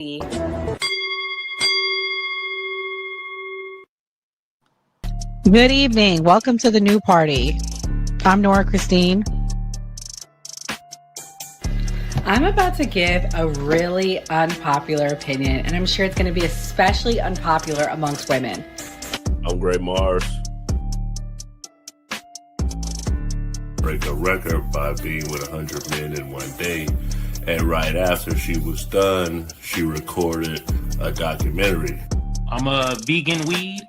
Good evening. Welcome to the new party. I'm Nora Christine. I'm about to give a really unpopular opinion, and I'm sure it's going to be especially unpopular amongst women. I'm Gray Mars. Break a record by being with 100 men in one day. And right after she was done, she recorded a documentary. I'm a vegan weed.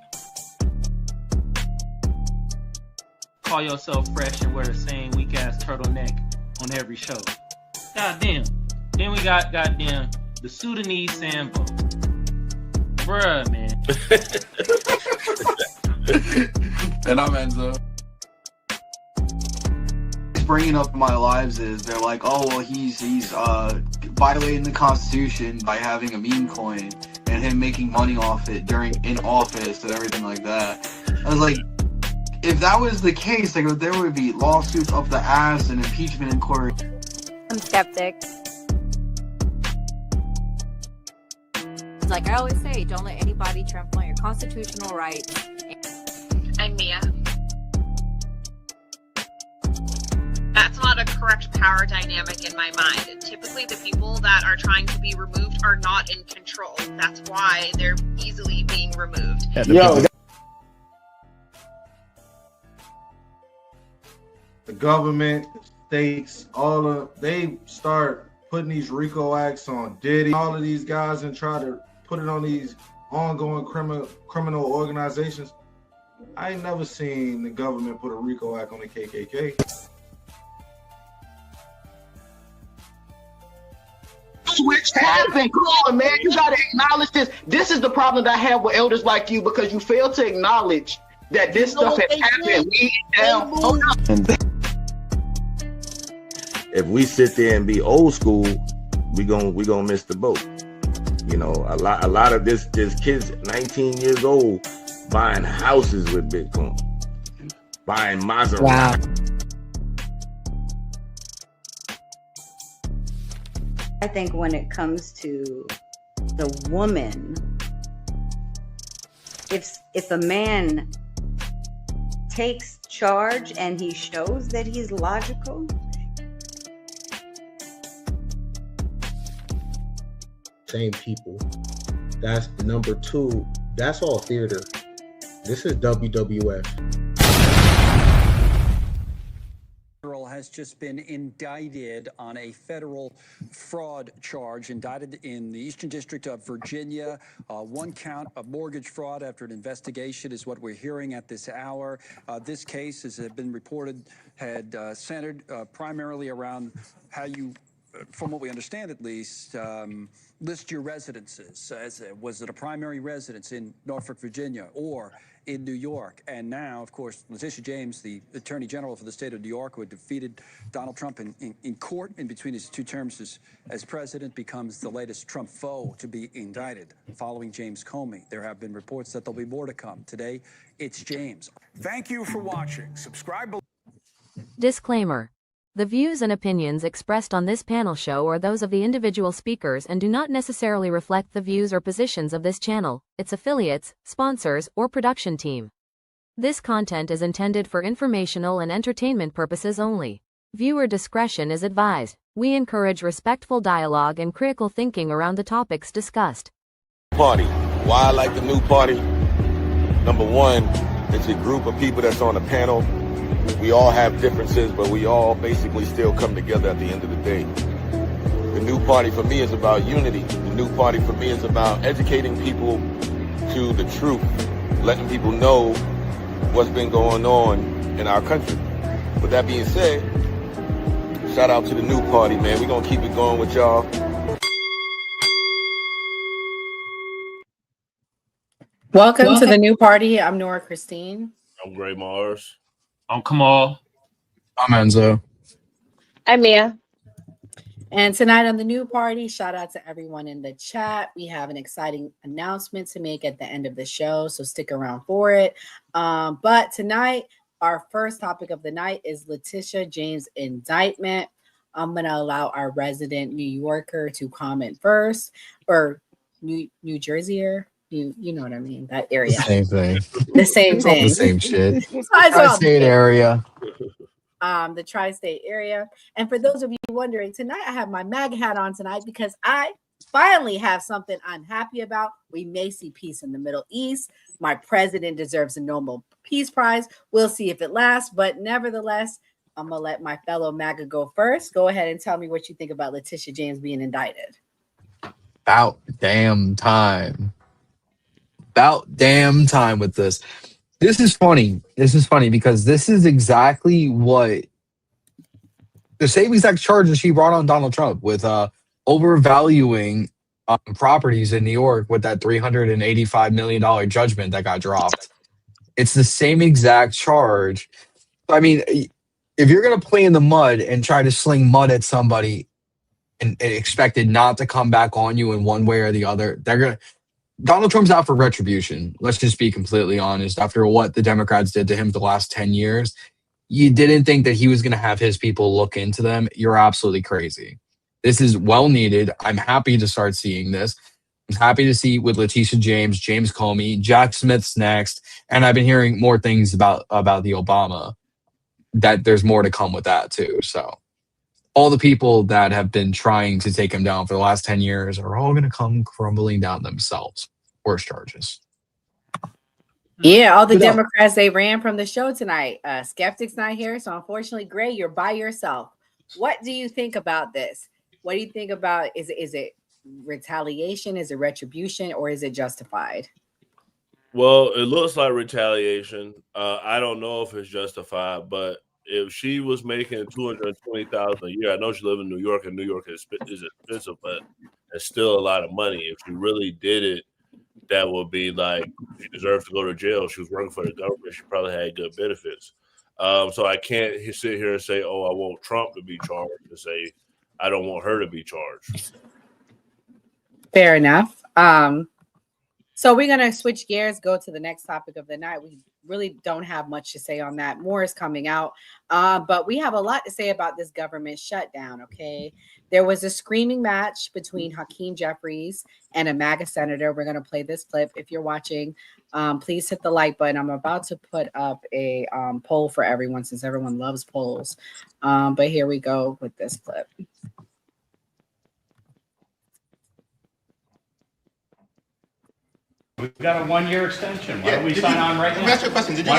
Call yourself fresh and wear the same weak ass turtleneck on every show. Goddamn. Then we got goddamn the Sudanese Sambo. Bruh, man. And I'm Enzo. Bringing up in my lives is they're like, oh well, he's violating the Constitution by having a meme coin and him making money off it in office and everything like that. I was like, if that was the case, like there would be lawsuits up the ass and impeachment inquiry. I'm skeptic. Like I always say, don't let anybody trample on your constitutional rights. I'm Mia. That's not a correct power dynamic in my mind. Typically, the people that are trying to be removed are not in control. That's why they're easily being removed. The government, states, they start putting these RICO acts on Diddy, all of these guys, and try to put it on these ongoing criminal organizations. I ain't never seen the government put a RICO act on the KKK. Switch happened. Come on, man. You got to acknowledge this. This is the problem that I have with elders like you, because you fail to acknowledge that this stuff has happened. If we sit there and be old school, we gonna miss the boat. You know, a lot of this kids 19 years old buying houses with Bitcoin, buying Maserati. Wow. I think when it comes to the woman, if a man takes charge and he shows that he's logical, same people. That's the number two. That's all theater. This is WWF. Has just been indicted on a federal fraud charge, indicted in the Eastern District of Virginia. One count of mortgage fraud after an investigation is what we're hearing at this hour. This case, as had been reported, had centered primarily around how you, from what we understand at least, list your residences. Was it a primary residence in Norfolk, Virginia, or in New York? And now, of course, Letitia James, the Attorney General for the state of New York, who had defeated Donald Trump in court in between his two terms as president, becomes the latest Trump foe to be indicted. Following James Comey, there have been reports that there'll be more to come. Today, it's James. Thank you for watching. Subscribe below. Disclaimer. The views and opinions expressed on this panel show are those of the individual speakers and do not necessarily reflect the views or positions of this channel, its affiliates, sponsors, or production team. This content is intended for informational and entertainment purposes only. Viewer discretion is advised. We encourage respectful dialogue and critical thinking around the topics discussed. Party. Why I like the new party? Number one, it's a group of people that's on a panel. We all have differences, but we all basically still come together at the end of the day. The new party for me is about unity. The new party for me is about educating people to the truth, letting people know what's been going on in our country. With that being said, shout out to the new party, man. We're going to keep it going with y'all. Welcome to the new party. I'm Nora Christine. I'm Gray Mars. I'm Kamal. I'm Enzo. I'm Mia. And tonight on the new party, shout out to everyone in the chat. We have an exciting announcement to make at the end of the show, so stick around for it. But tonight, our first topic of the night is Letitia James' indictment. I'm going to allow our resident New Yorker to comment first, or New Jerseyer. You know what I mean? That area. The same thing. The same It's all thing. the same shit. It's all Tri-state the area. The tri-state area. And for those of you wondering, tonight I have my MAG hat on tonight because I finally have something I'm happy about. We may see peace in the Middle East. My president deserves a Nobel Peace Prize. We'll see if it lasts, but nevertheless, I'm gonna let my fellow MAGA go first. Go ahead and tell me what you think about Letitia James being indicted. About damn time. About damn time with this. This is funny. This is funny because this is exactly what the same exact charges she brought on Donald Trump with overvaluing properties in New York with that $385 million judgment that got dropped. It's the same exact charge. I mean, if you're going to play in the mud and try to sling mud at somebody and expect it not to come back on you in one way or the other, they're going to. Donald Trump's out for retribution. Let's just be completely honest. After what the Democrats did to him the last 10 years, you didn't think that he was going to have his people look into them. You're absolutely crazy. This is well needed. I'm happy to start seeing this. I'm happy to see with Letitia James, James Comey, Jack Smith's next. And I've been hearing more things about the Obama, that there's more to come with that too. So all the people that have been trying to take him down for the last 10 years are all going to come crumbling down themselves. Worse charges. Yeah, all the Democrats, they ran from the show tonight. Skeptic's not here, so unfortunately, Gray, you're by yourself. What do you think about this? What do you think about, is it retaliation, is it retribution, or is it justified? Well, it looks like retaliation. I don't know if it's justified, but if she was making $220,000 a year, I know she lives in New York, and New York is expensive, but it's still a lot of money. If she really did it, that would be like she deserves to go to jail. She was working for the government. She probably had good benefits. So I can't sit here and say, "Oh, I want Trump to be charged," and say I don't want her to be charged. Fair enough. So we're going to switch gears, go to the next topic of the night. We really don't have much to say on that. More is coming out. But we have a lot to say about this government shutdown, okay? There was a screaming match between Hakeem Jeffries and a MAGA senator. We're going to play this clip. If you're watching, please hit the like button. I'm about to put up a poll for everyone since everyone loves polls. But here we go with this clip. We've got a 1-year extension. Why don't we sign on right now? Let me ask you a question. Did you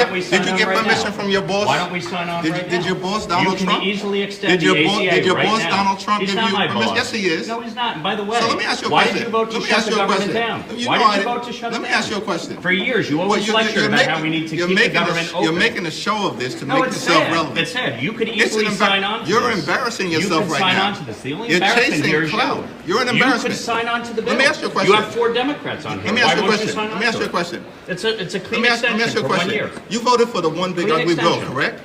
get permission from your boss? Why don't we sign on right now? Did your boss, Donald Trump? You can easily extend the ACA Did your right boss, now. Donald Trump, He's give not you my permission? boss. Yes, he is. No, he's not. And by the way, so let me ask you a why question. did you vote to shut the government down? Why did you vote to shut it down? Let me ask you a question. For years, you always lectured about how we need to keep the government open. You're making a show of this to make yourself relevant. It's sad. You could easily sign on to this. You're embarrassing yourself right now. You could sign on to this. The only You're embarrassment here is clout. you. You're an embarrassment. You could sign on to the bill. Let me ask you a question. You have 4 Democrats on here. Let me ask you a Why won't question. Let me ask you a question. It's a clean extension for 1 year. You voted for the one big ugly bill, correct?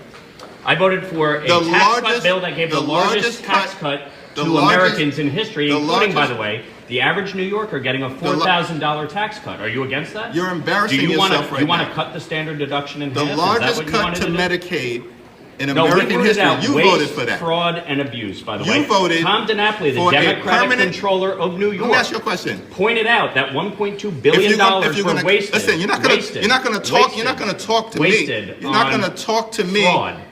I voted for a tax cut bill that gave the largest tax cut to Americans in history, including, by the way, the average New Yorker getting a $4,000 tax cut. Are you against that? You're embarrassing yourself right now. Do you want to cut the standard deduction in half? The largest cut to Medicaid in No, American history. You voted for that. Fraud and abuse, by the way. You voted Tom DiNapoli, the Democratic controller of New York. Let me ask you a question. Pointed out that $1.2 billion were wasted. Listen, you're not going to talk. You're not going to talk to me. You're not going to talk to me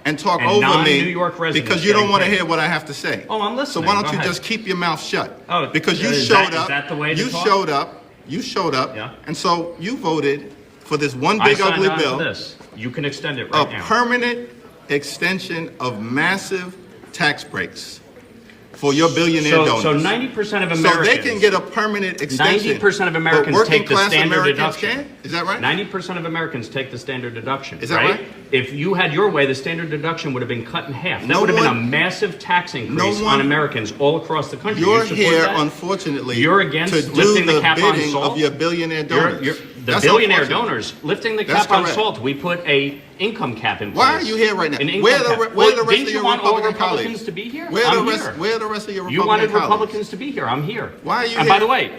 and talk over me because you don't want to hear what I have to say. Oh, I'm listening. So why don't you just keep your mouth shut? Oh, because you showed up. Is that the way to talk? You showed up. Yeah. And so you voted for this one big ugly bill. You can extend it right now. A permanent extension of massive tax breaks for your billionaire donors. So 90% of Americans. So they can get a permanent extension. 90% of Americans take the standard deduction. Can't? Is that right? 90% of Americans take the standard deduction. Is that right? If you had your way, the standard deduction would have been cut in half. That would have been a massive tax increase on Americans all across the country. You're here, unfortunately, you're against to lifting do the cap on bidding salt of your billionaire donors. The billionaire donors lifting the cap on salt. We put a income cap in place. Why are you here right now? Where the rest of your Republican Republicans colleagues? to be here? Where I'm the here. rest of your Republican You wanted colleagues? Republicans to be here. I'm here. Why are you And here? by the way,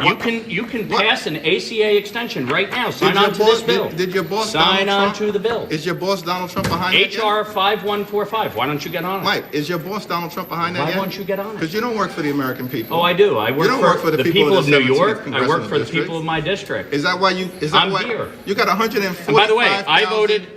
you can pass an ACA extension right now. Sign on to this bill. Did your boss sign Donald on Trump, to the bill? Is your boss Donald Trump behind that yet? HR 5145. Why don't you get on it? Mike, is your boss Donald Trump behind that Why yet? won't you get on it? Because you don't work for the American people. Oh, I do. I work for the people of New York. I work for the District. people of my district. Is that why you? Is that I'm why here. you got 145? And by the way, I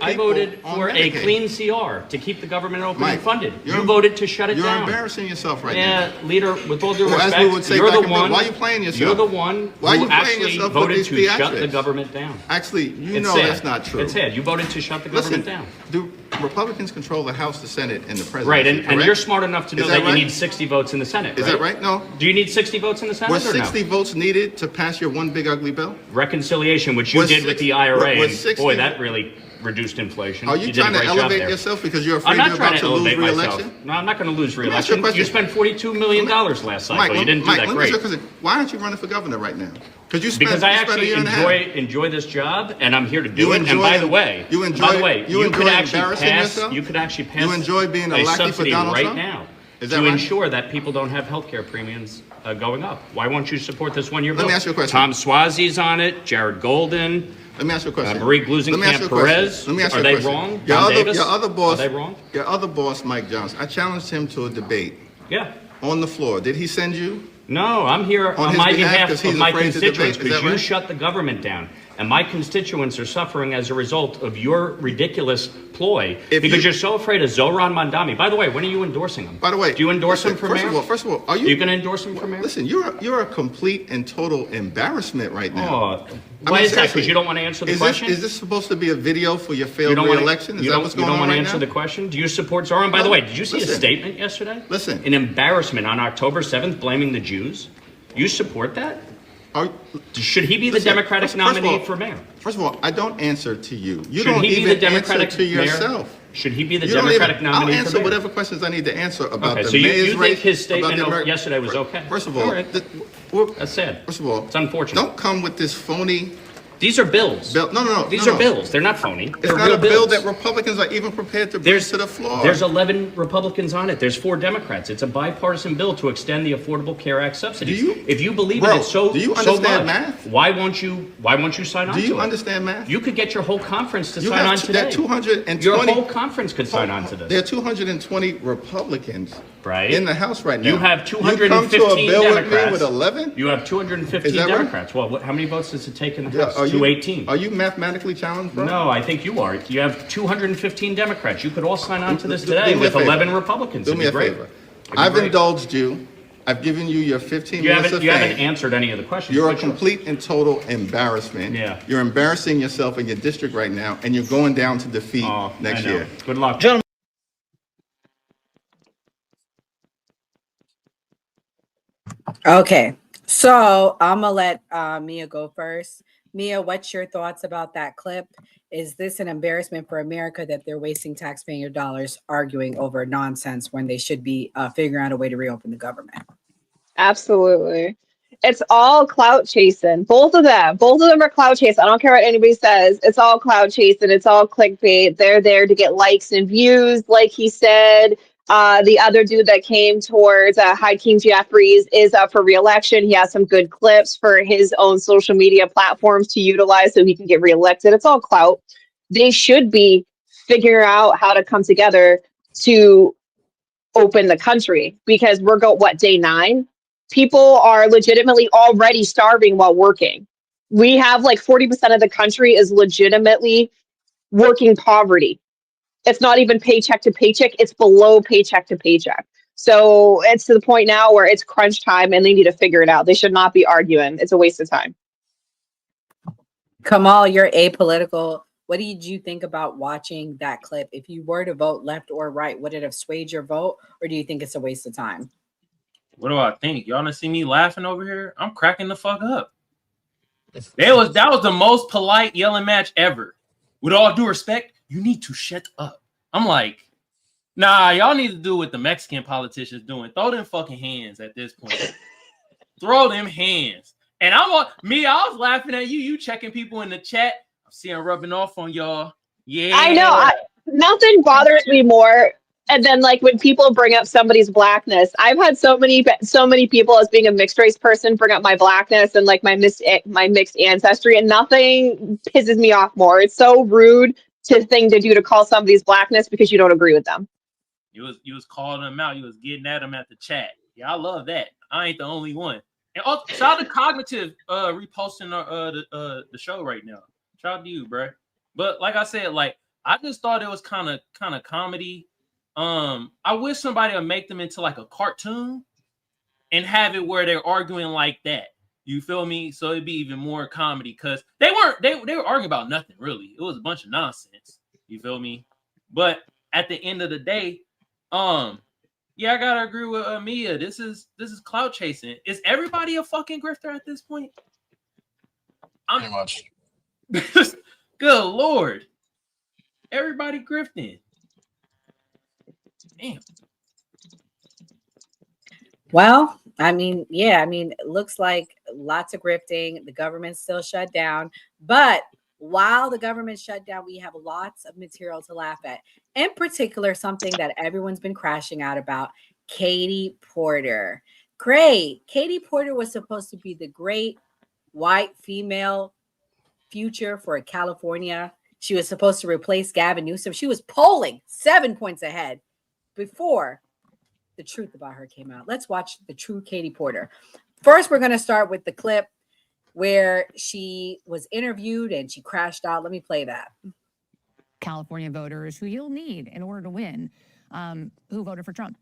I voted for a clean CR to keep the government open Mike, and funded. You voted to shut it You're down. embarrassing yourself right now. Yeah, leader, with all due Well, as respect, we would say you're back the in the- one. why are you playing yourself? You're the one Why are who you playing actually yourself with voted these to shut the theatrics? government down. Actually, you It's know sad. that's not true. It's sad. You voted to shut the government Listen, down. do Republicans control the House, the Senate, and the presidency? Right, and correct? you're smart enough to know Is that, that you right? need 60 votes in the Senate, Is that right? No. Do you need 60 votes in the Senate Were or 60 no? votes needed to pass your one big ugly bill? Reconciliation, which you Was did with 60 the IRA, was and 60 boy, that really reduced inflation. Are you did a trying to great job elevate there. yourself because you're afraid I'm not you're trying about to to lose elevate myself. re-election? No, I'm not going to lose Let me ask you a re-election. You question. spent $42 million last cycle. Mike, You didn't do Mike, that let me ask you a great. question. Why aren't you running for governor right now? Because you Because I you spent a actually year and a half. enjoy this job, and I'm here to do You it. And enjoy by it- the way, you enjoy you could actually embarrassing pass. yourself? You could actually pass. You enjoy being a lackey for subsidy Donald right Trump? now Is that to right? ensure that people don't have health care premiums going up. Why won't you support this one-year bill? Let me ask you a question. Tom Swazi's on it. Jared Golden. Let me ask you a question. Marie Let me ask you Glusenkamp a Perez. question. Let me ask you Are a they question. wrong? Your Don other, Davis? your other boss. Are they wrong? Your other boss, Mike Johnson. I challenged him to a debate. Yeah. On the floor. Did he send you? No, I'm here on his my behalf 'cause of he's my afraid to debate? constituents Is because that you right? shut the government down. And my constituents are suffering as a result of your ridiculous ploy because you're so afraid of Zohran Mandami. By the way, when are you endorsing him? By the way, do you endorse him for first mayor? First of all, are you going to endorse him for mayor? Listen, you're a complete and total embarrassment right now. Oh, why is that? Because you don't want to answer the question? Is this supposed to be a video for your You failed don't wanna- re-election? Is you that don't- what's you going don't on want to right answer now? the question? Do you support Zohran? By the No, way, did you see a listen. statement yesterday? Listen. An embarrassment on October 7th blaming the Jews? You support that? Should he be the Listen, Democratic first of all- nominee for mayor? First of all, I don't answer to you. You Should don't he be even the Democratic answer to mayor? yourself. Should he be the You don't Democratic even- nominee I'll for answer mayor? whatever questions I need to answer about Okay, the so you mayor's think race, his about statement the Ameri- yesterday was okay? First of all, All right. That's sad. First of all, it's unfortunate. Don't come with this phony. These are bills. No. These no, are bills. They're not phony. It's They're not real a bill bills. that Republicans are even prepared to bring to the floor. There's 11 Republicans on it. There's 4 Democrats. It's a bipartisan bill to extend the Affordable Care Act subsidies. If you believe Bro, in it so do you so understand much, math? why won't you sign on to it? Do you understand math? You could get your whole conference to You sign have on t- today. that 220 Your whole conference could sign on to this. There are 220 Republicans right in the House right now. You have You come to a 215 bill Democrats. with me with 11? You have 215 Is that right? Democrats. Well, how many votes does it take in the Yeah, House? are you- 218. Are you mathematically challenged, bro? No, I think you are. You have 215 Democrats. You could all sign on to this Do today me a with favor. 11 Republicans. Do It'd me be a great. favor. It'd be I've great. indulged you. I've given you your 15 You minutes of haven't fame. answered any of the questions. You're a but complete and total embarrassment. Yeah. You're embarrassing yourself in your district right now, and you're going down to defeat next I know. year. Good luck. Gentlemen. Okay, so I'm gonna let Mia go first. Mia, what's your thoughts about that clip? Is this an embarrassment for America that they're wasting taxpayer dollars arguing over nonsense when they should be figuring out a way to reopen the government? Absolutely. It's all clout chasing. Both of them are clout chasing. I don't care what anybody says. It's all clout chasing. It's all clickbait. They're there to get likes and views, like he said. The other dude that came towards Hakeem Jeffries is up for re-election. He has some good clips for his own social media platforms to utilize so he can get re-elected. It's all clout. They should be figuring out how to come together to open the country because we're day 9? People are legitimately already starving while working. We have like 40% of the country is legitimately working poverty. It's not even paycheck to paycheck. It's below paycheck to paycheck. So it's to the point now where it's crunch time and they need to figure it out. They should not be arguing. It's a waste of time. Kamal, you're apolitical. What did you think about watching that clip? If you were to vote left or right, would it have swayed your vote, or do you think it's a waste of time? What do I think? Y'all done see me laughing over here? I'm cracking the fuck up. That was the most polite yelling match ever. With all due respect, you need to shut up. I'm like, nah, y'all need to do what the Mexican politicians doing. Throw them fucking hands at this point. Throw them hands. And I was laughing at you. You checking people in the chat. I'm seeing rubbing off on y'all. Yeah. I know. Nothing bothers me more. And then, like, when people bring up somebody's blackness, I've had so many people as being a mixed race person bring up my blackness and like my mixed ancestry, and nothing pisses me off more. It's so rude to do to call somebody's blackness because you don't agree with them. You was calling them out. You was getting at them at the chat. Yeah, I love that. I ain't the only one. And also, shout out to Cognitive reposting the show right now. Shout out to you, bro. But like I said, like I just thought it was kind of comedy. I wish somebody would make them into like a cartoon and have it where they're arguing like that. You feel me? So it'd be even more comedy because they were arguing about nothing really. It was a bunch of nonsense. You feel me? But at the end of the day, yeah, I gotta agree with Mia. This is clout chasing. Is everybody a fucking grifter at this point? Pretty much. Good Lord. Everybody grifting. Damn. Well, I mean, yeah, I mean, it looks like lots of grifting. The government's still shut down. But while the government shut down, we have lots of material to laugh at. In particular, something that everyone's been crashing out about, Katie Porter. Great. Katie Porter was supposed to be the great white female future for California. She was supposed to replace Gavin Newsom. She was polling 7 points ahead before the truth about her came out. Let's watch the true Katie Porter. First, we're going to start with the clip where she was interviewed and she crashed out. Let me play that. California voters who you'll need in order to win, who voted for Trump.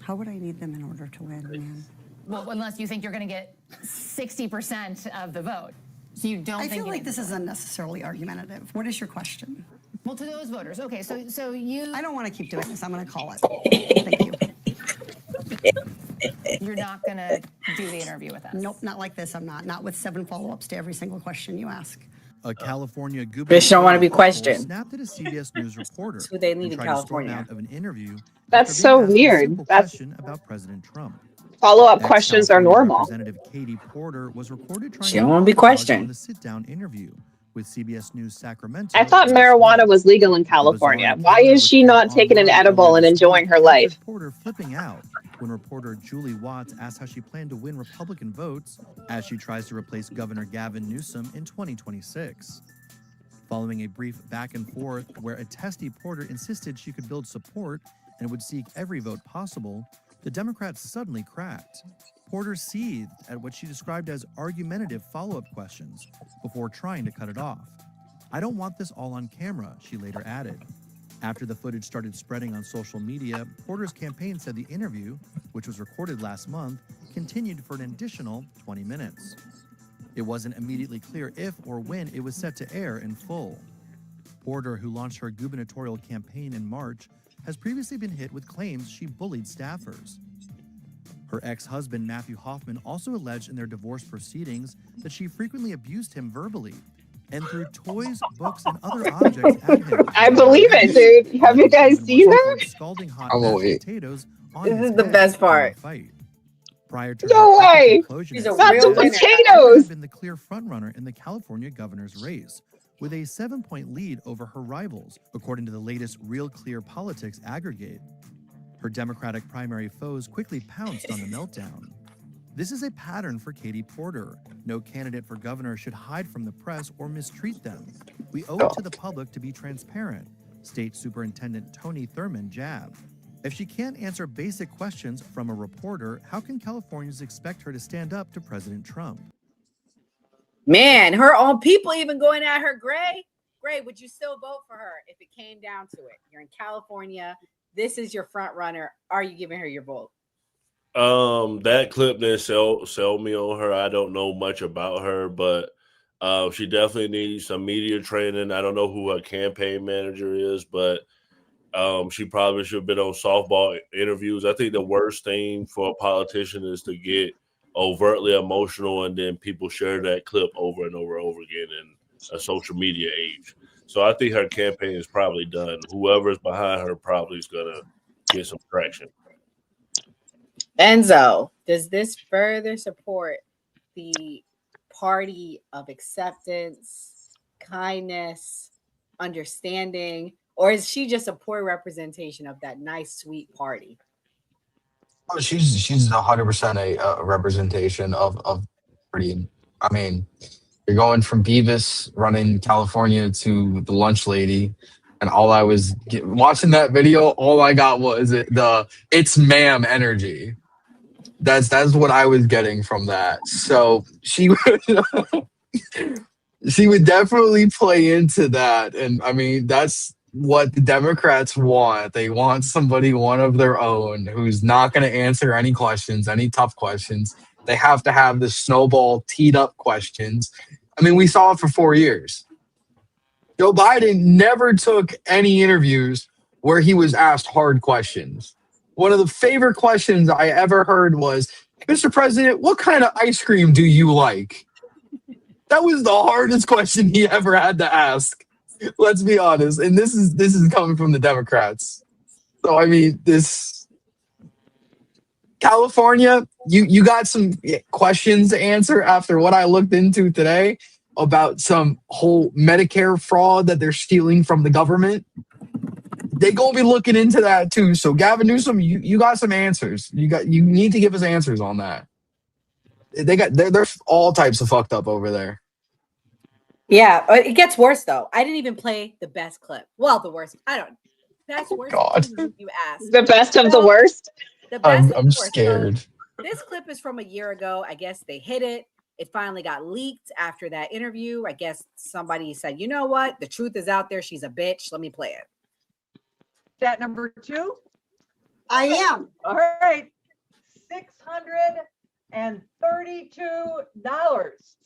How would I need them in order to win, man? Well, unless you think you're going to get 60% of the vote. So you don't I think feel like this is unnecessarily argumentative. What is your question? Well, to those voters. Okay, so you... I don't want to keep doing this. I'm going to call it. Thank you. You're not going to do the interview with us? Nope, not like this. I'm not. Not with 7 follow-ups to every single question you ask. A California gubernatorial Bitch don't want to be questioned. snapped at a CBS News reporter. That's who they need in and tried to storm California. out of an interview. That's after so being asked a weird. simple That's question about President Trump. follow-up questions are Ex-California normal. Representative Katie Porter was recorded trying She don't want to be questioned. on the sit-down interview with CBS News Sacramento. I thought marijuana was legal in California. Why is she not taking an edible and enjoying her life? Porter flipping out when reporter Julie Watts asked how she planned to win Republican votes as she tries to replace Governor Gavin Newsom in 2026. Following a brief back and forth where a testy Porter insisted she could build support and would seek every vote possible, the Democrats suddenly cracked. Porter seethed at what she described as argumentative follow-up questions before trying to cut it off. "I don't want this all on camera," she later added. After the footage started spreading on social media, Porter's campaign said the interview, which was recorded last month, continued for an additional 20 minutes. It wasn't immediately clear if or when it was set to air in full. Porter, who launched her gubernatorial campaign in March, has previously been hit with claims she bullied staffers. Her ex-husband, Matthew Hoffman, also alleged in their divorce proceedings that she frequently abused him verbally and threw toys, books, and other objects at him. I believe it, dude. Have you guys seen her? Scalding hot I'm mashed awake. potatoes on This his is the head best during a part. fight. Prior to No her way. conclusion She's at a That's real some CBS, winner. Porter potatoes. had been the clear frontrunner in the California governor's race, with a 7-point lead over her rivals, according to the latest Real Clear Politics aggregate. Her Democratic primary foes quickly pounced on the meltdown. This is a pattern for Katie Porter. No candidate for governor should hide from the press or mistreat them. We owe it to the public to be transparent, State Superintendent Tony Thurmond jabbed. If she can't answer basic questions from a reporter, how can Californians expect her to stand up to President Trump? Man, her own people even going at her. Gray, would you still vote for her if it came down to it? You're in California. This is your front runner. Are you giving her your vote? That clip didn't sell me on her. I don't know much about her, but she definitely needs some media training. I don't know who her campaign manager is, but she probably should have been on softball interviews. I think the worst thing for a politician is to get overtly emotional and then people share that clip over and over again in a social media age. So I think her campaign is probably done. Whoever's behind her probably is going to get some traction. Enzo, does this further support the party of acceptance, kindness, understanding, or is she just a poor representation of that nice, sweet party? Oh, she's 100% a representation of pretty. I mean, you're going from Beavis running California to the lunch lady, and all I was watching that video, all I got was the "it's ma'am" energy. That's what I was getting from that. So she would definitely play into that, and I mean that's what the Democrats want. They want somebody one of their own who's not going to answer any questions, any tough questions. They have to have the snowball teed up questions. I mean, we saw it for 4 years. Joe Biden never took any interviews where he was asked hard questions. One of the favorite questions I ever heard was, "Mr. President, what kind of ice cream do you like?" That was the hardest question he ever had to ask. Let's be honest. And this is coming from the Democrats. So I mean, this California, you got some questions to answer after what I looked into today about some whole Medicare fraud that they're stealing from the government. They're gonna be looking into that too. So Gavin Newsom, you got some answers. You need to give us answers on that. They're all types of fucked up over there. Yeah, it gets worse though. I didn't even play the best clip. Well, the worst. I don't. That's worse. God. You asked. The best of the worst. The best. I'm scared. So, this clip is from a year ago. I guess they hid it. It finally got leaked after that interview. I guess somebody said, "You know what? The truth is out there. She's a bitch. Let me play it." That number 2? I am. All right. $632.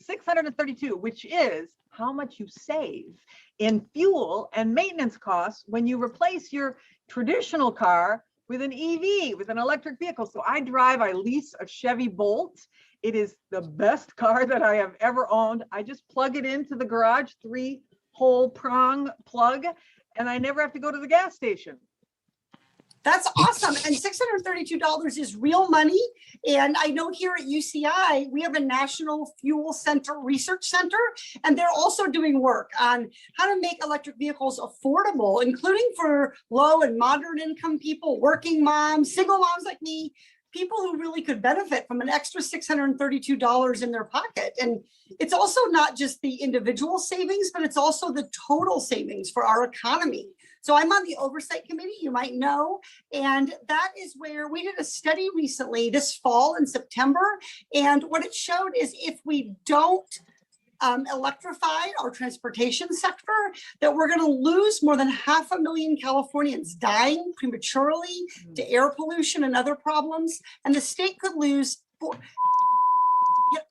$632, which is how much you save in fuel and maintenance costs when you replace your traditional car with an EV, with an electric vehicle. So I lease a Chevy Bolt. It is the best car that I have ever owned. I just plug it into the garage, 3-hole prong plug, and I never have to go to the gas station. That's awesome. And $632 is real money. And I know here at UCI, we have a National Fuel Center Research Center, and they're also doing work on how to make electric vehicles affordable, including for low and moderate income people, working moms, single moms like me, people who really could benefit from an extra $632 in their pocket. And it's also not just the individual savings, but it's also the total savings for our economy. So I'm on the oversight committee, you might know, and that is where we did a study recently this fall in September. And what it showed is if we don't electrify our transportation sector, that we're going to lose more than 500,000 Californians dying prematurely to air pollution and other problems. And the state could lose. Get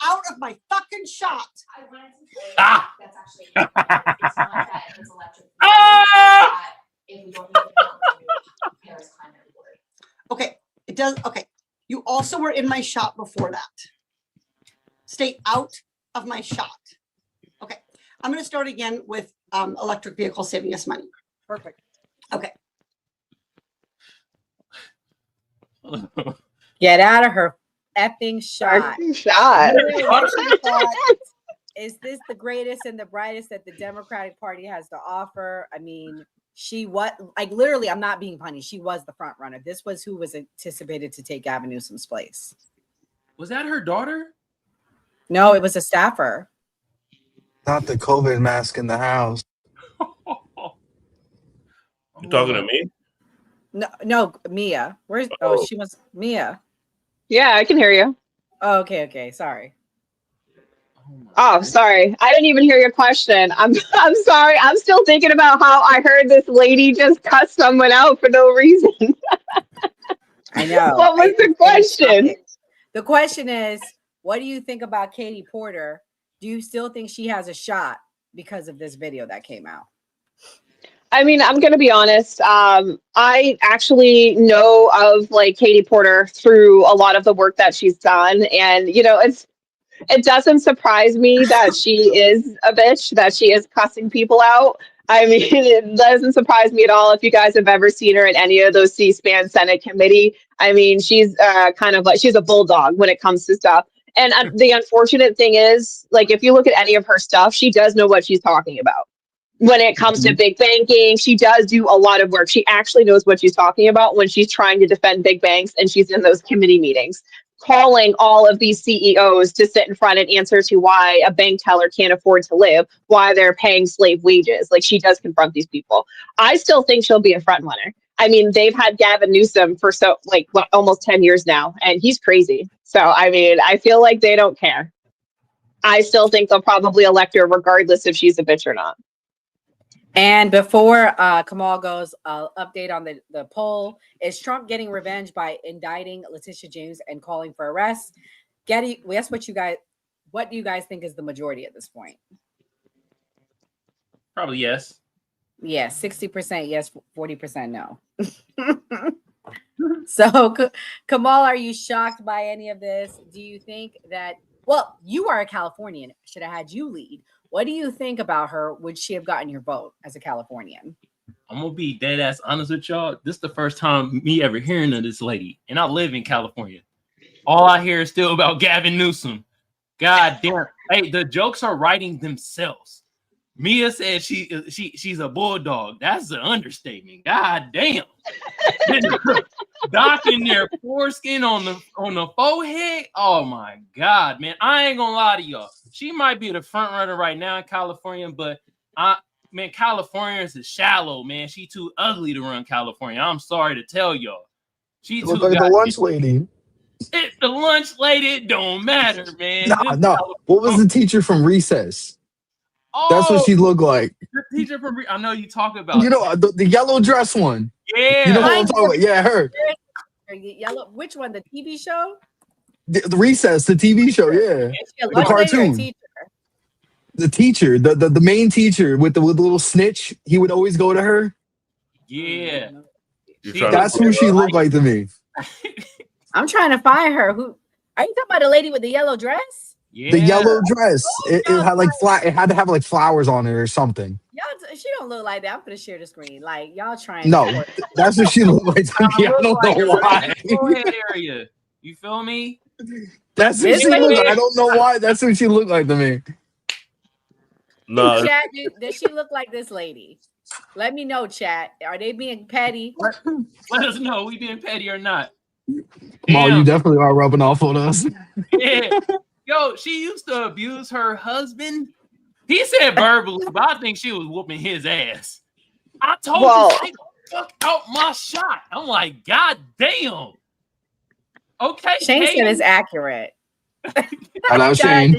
out of my fucking shot. I wanted to say that's actually it's not that it's electric. If we don't need Paris Climate Accord. Okay, it does. Okay, you also were in my shot before that. Stay out of my shot. Okay, I'm going to start again with electric vehicles saving us money. Perfect. Okay. Get out of her effing shot. Is this the greatest and the brightest that the Democratic Party has to offer? I mean, literally, I'm not being funny. She was the front runner. This was who was anticipated to take Gavin Newsom's place. Was that her daughter? No, it was a staffer. Not the COVID mask in the house. You talking to me? No, Mia. She was Mia. Yeah, I can hear you. Oh, okay. Sorry. Oh, sorry. I didn't even hear your question. I'm sorry. I'm still thinking about how I heard this lady just cuss someone out for no reason. I know. What was the question? The question is, what do you think about Katie Porter? Do you still think she has a shot because of this video that came out? I mean, I'm going to be honest. I actually know of Katie Porter through a lot of the work that she's done. And, it doesn't surprise me that she is a bitch, that she is cussing people out. I mean, it doesn't surprise me at all if you guys have ever seen her in any of those C-SPAN Senate committee. I mean, she's she's a bulldog when it comes to stuff. And the unfortunate thing is, if you look at any of her stuff, she does know what she's talking about. when it comes to big banking. She does do a lot of work. She actually knows what she's talking about when she's trying to defend big banks, and she's in those committee meetings, calling all of these CEOs to sit in front and answer to why a bank teller can't afford to live, why they're paying slave wages. Like, she does confront these people. I still think she'll be a front runner. I mean, they've had Gavin Newsom for almost 10 years now, and he's crazy. So, I mean, I feel like they don't care. I still think they'll probably elect her regardless if she's a bitch or not. And before Kamal goes, update on the poll. Is Trump getting revenge by indicting Letitia James and calling for arrest? Getty, guess what do you guys think is the majority at this point? Probably yes. Yeah, 60% yes, 40% no. So, Kamal, are you shocked by any of this? Do you think that, well, you are a Californian, should have had you lead. What do you think about her? Would she have gotten your vote as a Californian? I'm gonna be dead ass honest with y'all. This is the first time me ever hearing of this lady, and I live in California. All I hear is still about Gavin Newsom. God damn. Hey, the jokes are writing themselves. Mia said she's a bulldog. That's an understatement. God damn. Docking their foreskin on the forehead. Oh my God, man. I ain't gonna lie to y'all. She might be the front runner right now in California, but Californians is shallow, man. She too ugly to run California. I'm sorry to tell y'all. She look like the lunch lady. The lunch lady, it don't matter, man. No. What was the teacher from Recess? That's what she looked like. The teacher from I know you talk about. You know, the yellow dress one. Yeah. You know what I'm talking about? Yeah, her. Yellow, which one? The TV show? The Recess, the TV show, yeah. The cartoon. The teacher, the main teacher with the little snitch, he would always go to her. Yeah. That's who she looked like to me. I'm trying to find her. Who are you talking about? The lady with the yellow dress? Yeah. The yellow dress. It had like it had to have like flowers on it or something. Y'all, she don't look like that. I'm gonna share the screen. Like, y'all trying. No, that's what she looked like to me. I don't know why. Area. You feel me? That's who she looked like. I don't know why. That's who she looked like to me. No. Chat, does she look like this lady? Let me know, chat. Are they being petty? Let us know. We being petty or not. Mal, you definitely are rubbing off on us. Yeah. Yo, she used to abuse her husband. He said verbally, but I think she was whooping his ass. I told you, stay the fuck out my shot. I'm like, God damn. Okay. Shane said it's accurate. I know, Shane.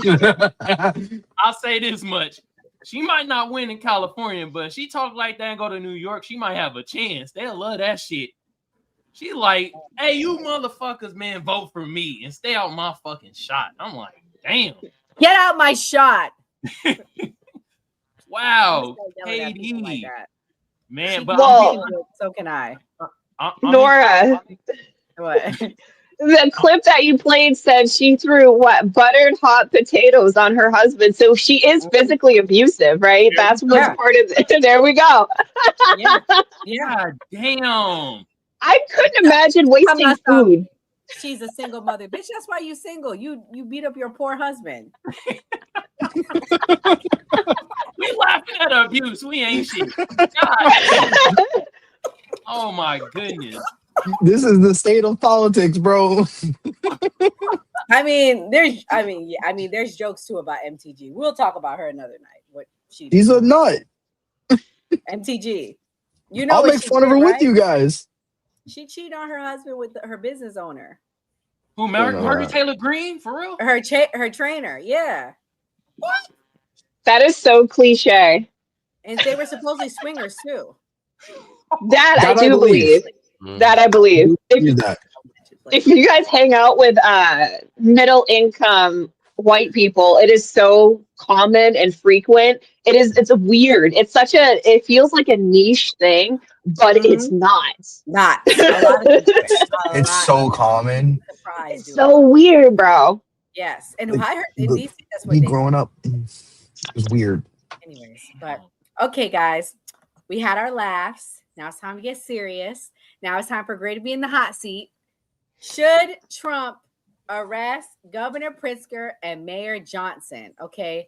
I'll say this much. She might not win in California, but if she talk like that and go to New York, she might have a chance. They'll love that shit. She like, hey, you motherfuckers, man, vote for me and stay out my fucking shot. I'm like, damn. Get out my shot. Wow. KD. Like man, she but so can I. Nora. What? The clip that you played said she threw buttered hot potatoes on her husband. So she is physically abusive, right? That's what's part of it. There we go. Yeah. God damn. I couldn't imagine wasting food. She's a single mother. Bitch, that's why you single. You beat up your poor husband. We laughing at abuse. We ain't shit. God. Oh my goodness. This is the state of politics, bro. there's jokes too about MTG. We'll talk about her another night. What she's a nut. MTG. You know, I'll make fun of her with you guys. She cheated on her husband with her business owner. Who, Margaret Taylor Greene? For real? Her trainer, yeah. What? That is so cliche. And they were supposedly swingers too. That I do believe. That I believe. If you guys hang out with middle income white people, it is so common and frequent. It's weird. It feels like a niche thing, but it's not. It's so common. It's so weird, bro. Yes. And I heard in DC that's what me growing up, it was weird. Anyways, but okay, guys, we had our laughs. Now it's time to get serious. Now it's time for Gray to be in the hot seat. Should Trump arrest Governor Pritzker and Mayor Johnson? Okay.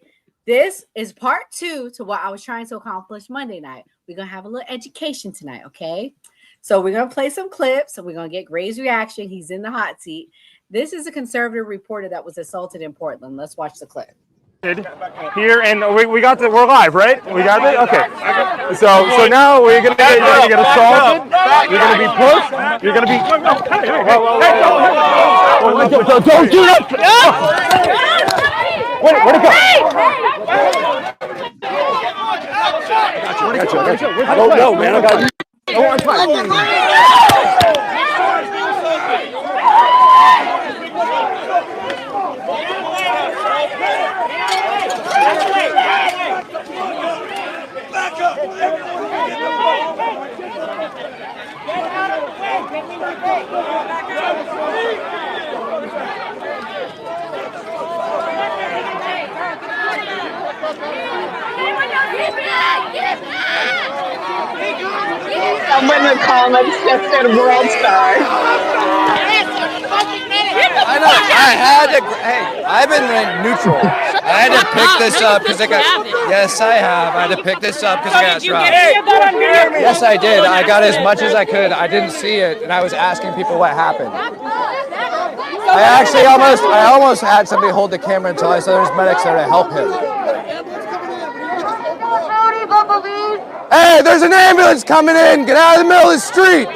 This is part 2 to what I was trying to accomplish Monday night. We're going to have a little education tonight, okay? So we're going to play some clips. So we're going to get Gray's reaction. He's in the hot seat. This is a conservative reporter that was assaulted in Portland. Let's watch the clip. Here, and we're live, right? We got it? Okay. So now you're gonna get assaulted. You're gonna be pushed. You're gonna be. Don't do that. Where'd it go? I don't know, man. I got you. Someone in the comments just said world star. I know. I had to. Hey, I've been neutral. I had to pick this up because I got. Yes, I have. I had to pick this up because I got dropped. Yes, I did. I got as much as I could. I didn't see it, and I was asking people what happened. I almost had somebody hold the camera until I saw there's medics there to help him. Hey, there's an ambulance coming in. Get out of the middle of the street.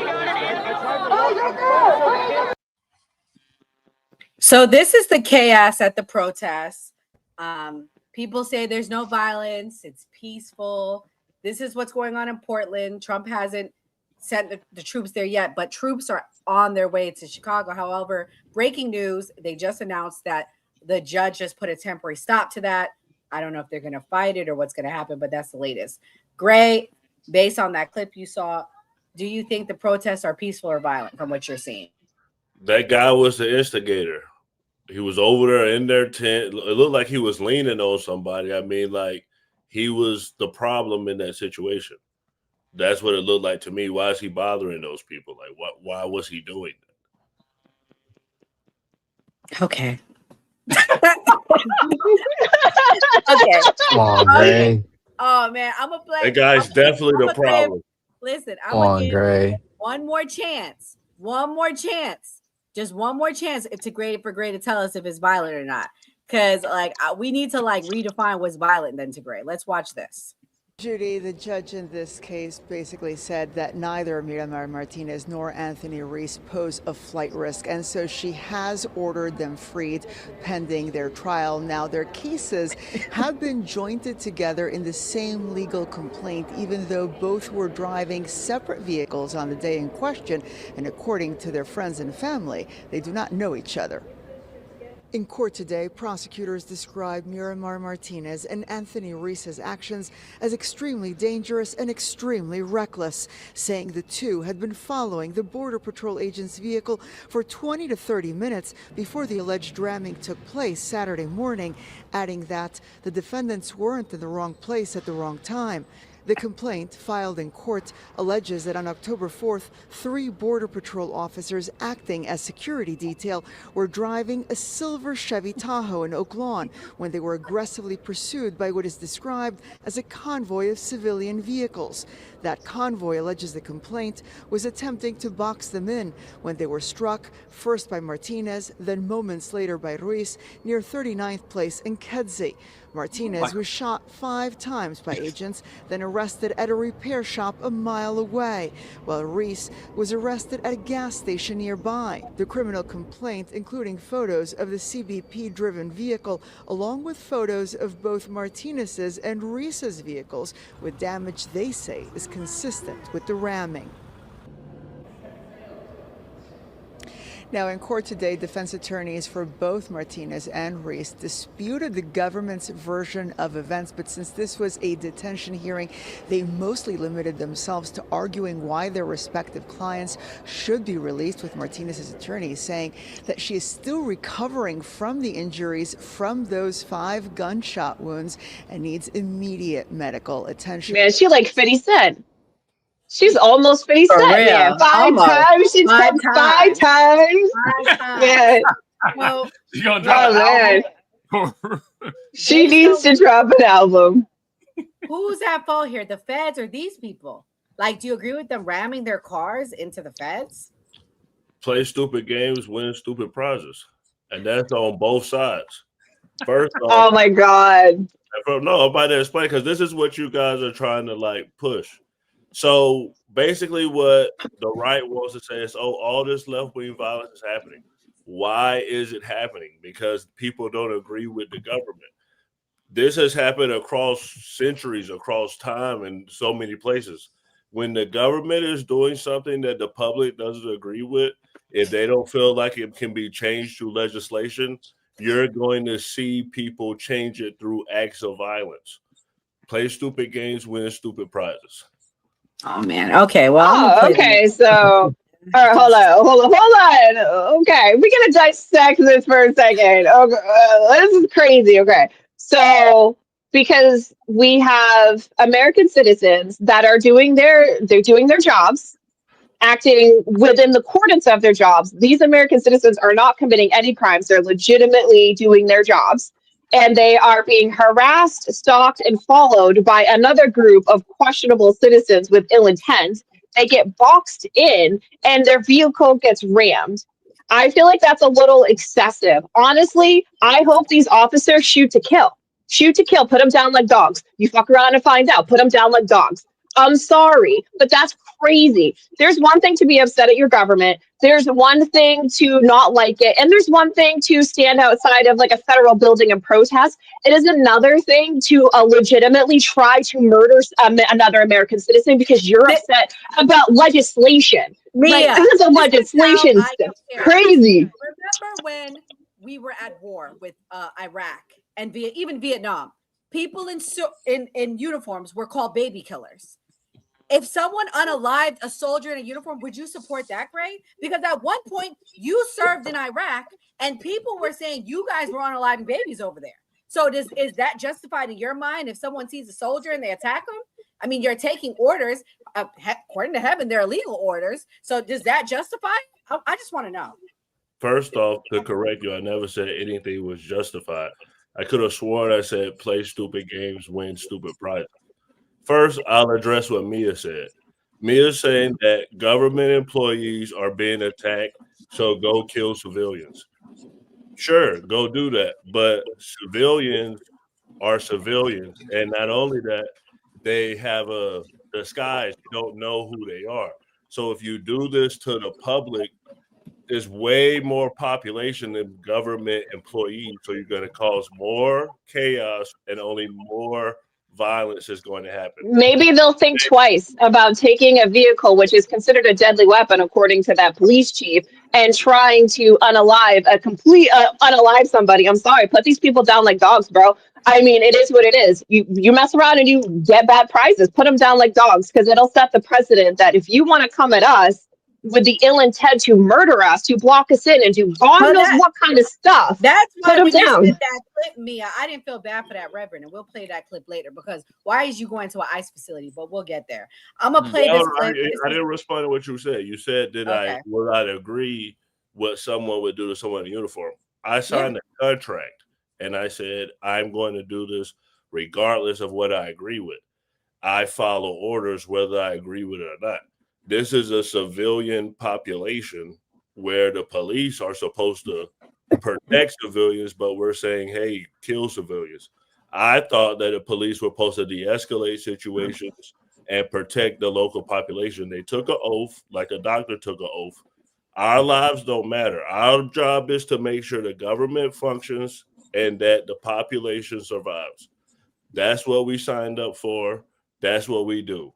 So this is the chaos at the protests. People say there's no violence. It's peaceful. This is what's going on in Portland. Trump hasn't sent the troops there yet, but troops are on their way to Chicago. However, breaking news, they just announced that the judge just put a temporary stop to that. I don't know if they're going to fight it or what's going to happen, but that's the latest. Gray, based on that clip you saw, do you think the protests are peaceful or violent from what you're seeing? That guy was the instigator. He was over there in their tent. It looked like he was leaning on somebody. I mean, like he was the problem in that situation. That's what it looked like to me. Why is he bothering those people? Like, why was he doing that? Okay. Okay. Come on, Gray. Oh man, I'm gonna play. That guy's definitely the problem. Listen, I'm Come on, gonna give Gray. one more chance. Just one more chance for Gray to tell us if it's violent or not. Because we need to redefine what's violent then to Gray. Let's watch this. Judy, the judge in this case basically said that neither Miramar Martinez nor Anthony Reese pose a flight risk, and so she has ordered them freed pending their trial. Now, their cases have been jointed together in the same legal complaint, even though both were driving separate vehicles on the day in question, and according to their friends and family, they do not know each other. In court today, prosecutors described Miramar Martinez and Anthony Reese's actions as extremely dangerous and extremely reckless, saying the two had been following the Border Patrol agent's vehicle for 20 to 30 minutes before the alleged ramming took place Saturday morning, adding that the defendants weren't in the wrong place at the wrong time. The complaint, filed in court, alleges that on October 4th, 3 Border Patrol officers acting as security detail were driving a silver Chevy Tahoe in Oak Lawn when they were aggressively pursued by what is described as a convoy of civilian vehicles. That convoy, alleges the complaint, was attempting to box them in when they were struck, first by Martinez, then moments later by Ruiz, near 39th Place in Kedzie. Martinez was shot 5 times by agents, then arrested at a repair shop a mile away, while Reese was arrested at a gas station nearby. The criminal complaint, including photos of the CBP-driven vehicle, along with photos of both Martinez's and Reese's vehicles, with damage they say is consistent with the ramming. Now, in court today, defense attorneys for both Martinez and Reese disputed the government's version of events, but since this was a detention hearing, they mostly limited themselves to arguing why their respective clients should be released, with Martinez's attorney saying that she is still recovering from the injuries from those 5 gunshot wounds and needs immediate medical attention. Man, she like 50 Cent. She's almost 50 For Cent, real. man. 5 times. She's Five come 5 times. times. Man. Well, You gonna drop Oh, man. She needs to drop an album. Who's at fault here? The feds or these people? Like, do you agree with them ramming their cars into the feds? Play stupid games, win stupid prizes. And that's on both sides. First off, oh my God. No, I'm about to explain because this is what you guys are trying to like push. So basically what the right wants to say is, oh, all this left-wing violence is happening. Why is it happening? Because people don't agree with the government. This has happened across centuries, across time, in so many places. When the government is doing something that the public doesn't agree with, if they don't feel like it can be changed through legislation, you're going to see people change it through acts of violence. Play stupid games, win stupid prizes. Oh man. Okay. Well. Okay. So, all right. Hold on. Okay, we're gonna dissect this for a second. Okay, this is crazy. Okay, so because we have American citizens that are doing their jobs, acting within the coordinates of their jobs. These American citizens are not committing any crimes. They're legitimately doing their jobs. And they are being harassed, stalked, and followed by another group of questionable citizens with ill intent. They get boxed in and their vehicle gets rammed. I feel like that's a little excessive. Honestly, I hope these officers shoot to kill. Shoot to kill. Put them down like dogs. You fuck around and find out. Put them down like dogs. I'm sorry, but that's crazy. There's one thing to be upset at your government. There's one thing to not like it. And there's one thing to stand outside of like a federal building and protest. It is another thing to legitimately try to murder another American citizen because you're upset about legislation. Mia, like, this is a legislation. Crazy. Remember when we were at war with Iraq and even Vietnam? People in uniforms were called baby killers. If someone unalived a soldier in a uniform, would you support that, Gray? Because at one point you served in Iraq and people were saying you guys were unaliving babies over there. So is that justified in your mind if someone sees a soldier and they attack them? I mean, you're taking orders. According to heaven, they're illegal orders. So does that justify? I just want to know. First off, to correct you, I never said anything was justified. I could have sworn I said play stupid games, win stupid prizes. First, I'll address what Mia said. Mia's saying that government employees are being attacked, so go kill civilians. Sure, go do that. But civilians are civilians. And not only that, they have a disguise. You don't know who they are. So if you do this to the public, there's way more population than government employees. So you're going to cause more chaos and only more violence is going to happen. Maybe they'll think twice about taking a vehicle, which is considered a deadly weapon, according to that police chief, and trying to unalive somebody. I'm sorry, put these people down like dogs, bro. I mean, it is what it is. You mess around and you get bad prizes. Put them down like dogs because it'll set the precedent that if you want to come at us with the ill intent to murder us, to block us in, and do God knows what kind of stuff. That's why put them down. That clip, Mia, I didn't feel bad for that Reverend, and we'll play that clip later because why is you going to an ICE facility? But we'll get there. I'm gonna play this clip. I didn't respond to what you said. You said, would I agree what someone would do to someone in uniform? I signed a contract, and I said I'm going to do this regardless of what I agree with. I follow orders whether I agree with it or not. This is a civilian population where the police are supposed to protect civilians, but we're saying, hey, kill civilians. I thought that the police were supposed to de-escalate situations and protect the local population. They took an oath, like a doctor took an oath. Our lives don't matter. Our job is to make sure the government functions and that the population survives. That's what we signed up for. That's what we do.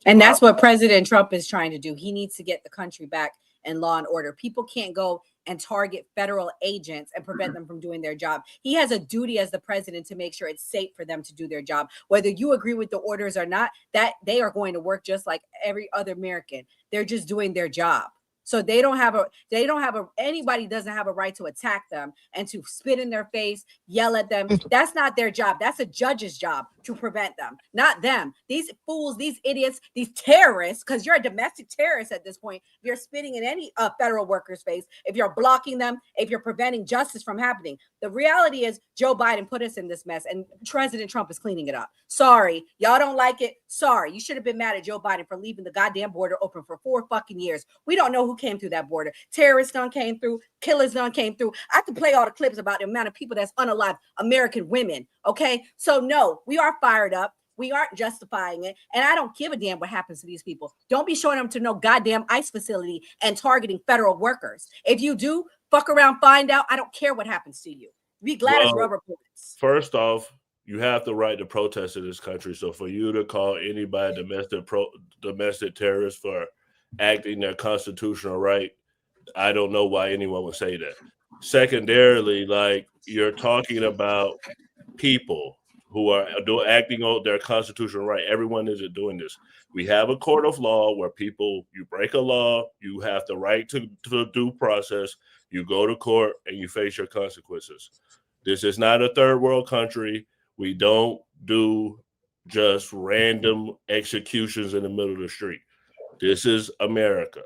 And that's what President Trump is trying to do. He needs to get the country back in law and order. People can't go and target federal agents and prevent them from doing their job. He has a duty as the president to make sure it's safe for them to do their job. Whether you agree with the orders or not, that they are going to work just like every other American. They're just doing their job. So anybody doesn't have a right to attack them and to spit in their face, yell at them. That's not their job. That's a judge's job to prevent them, not them. These fools, these idiots, these terrorists, because you're a domestic terrorist at this point. If you're spitting in any federal worker's face, if you're blocking them, if you're preventing justice from happening. The reality is Joe Biden put us in this mess and President Trump is cleaning it up. Sorry, y'all don't like it. Sorry, you should have been mad at Joe Biden for leaving the goddamn border open for 4 fucking years. We don't know who came through that border. Terrorists done came through, killers done came through. I can play all the clips about the amount of people that's unalive, American women. Okay, so no, we are fired up. We aren't justifying it. And I don't give a damn what happens to these people. Don't be showing them to no goddamn ICE facility and targeting federal workers. If you do, fuck around, find out. I don't care what happens to you. Be glad it's rubber bullets. First off, you have the right to protest in this country. So for you to call anybody domestic terrorist for acting their constitutional right, I don't know why anyone would say that. Secondarily, like, you're talking about people who are acting on their constitutional right. Everyone isn't doing this. We have a court of law where people, you break a law, you have the right to due process, you go to court, and you face your consequences. This is not a third world country. We don't do just random executions in the middle of the street. This is America.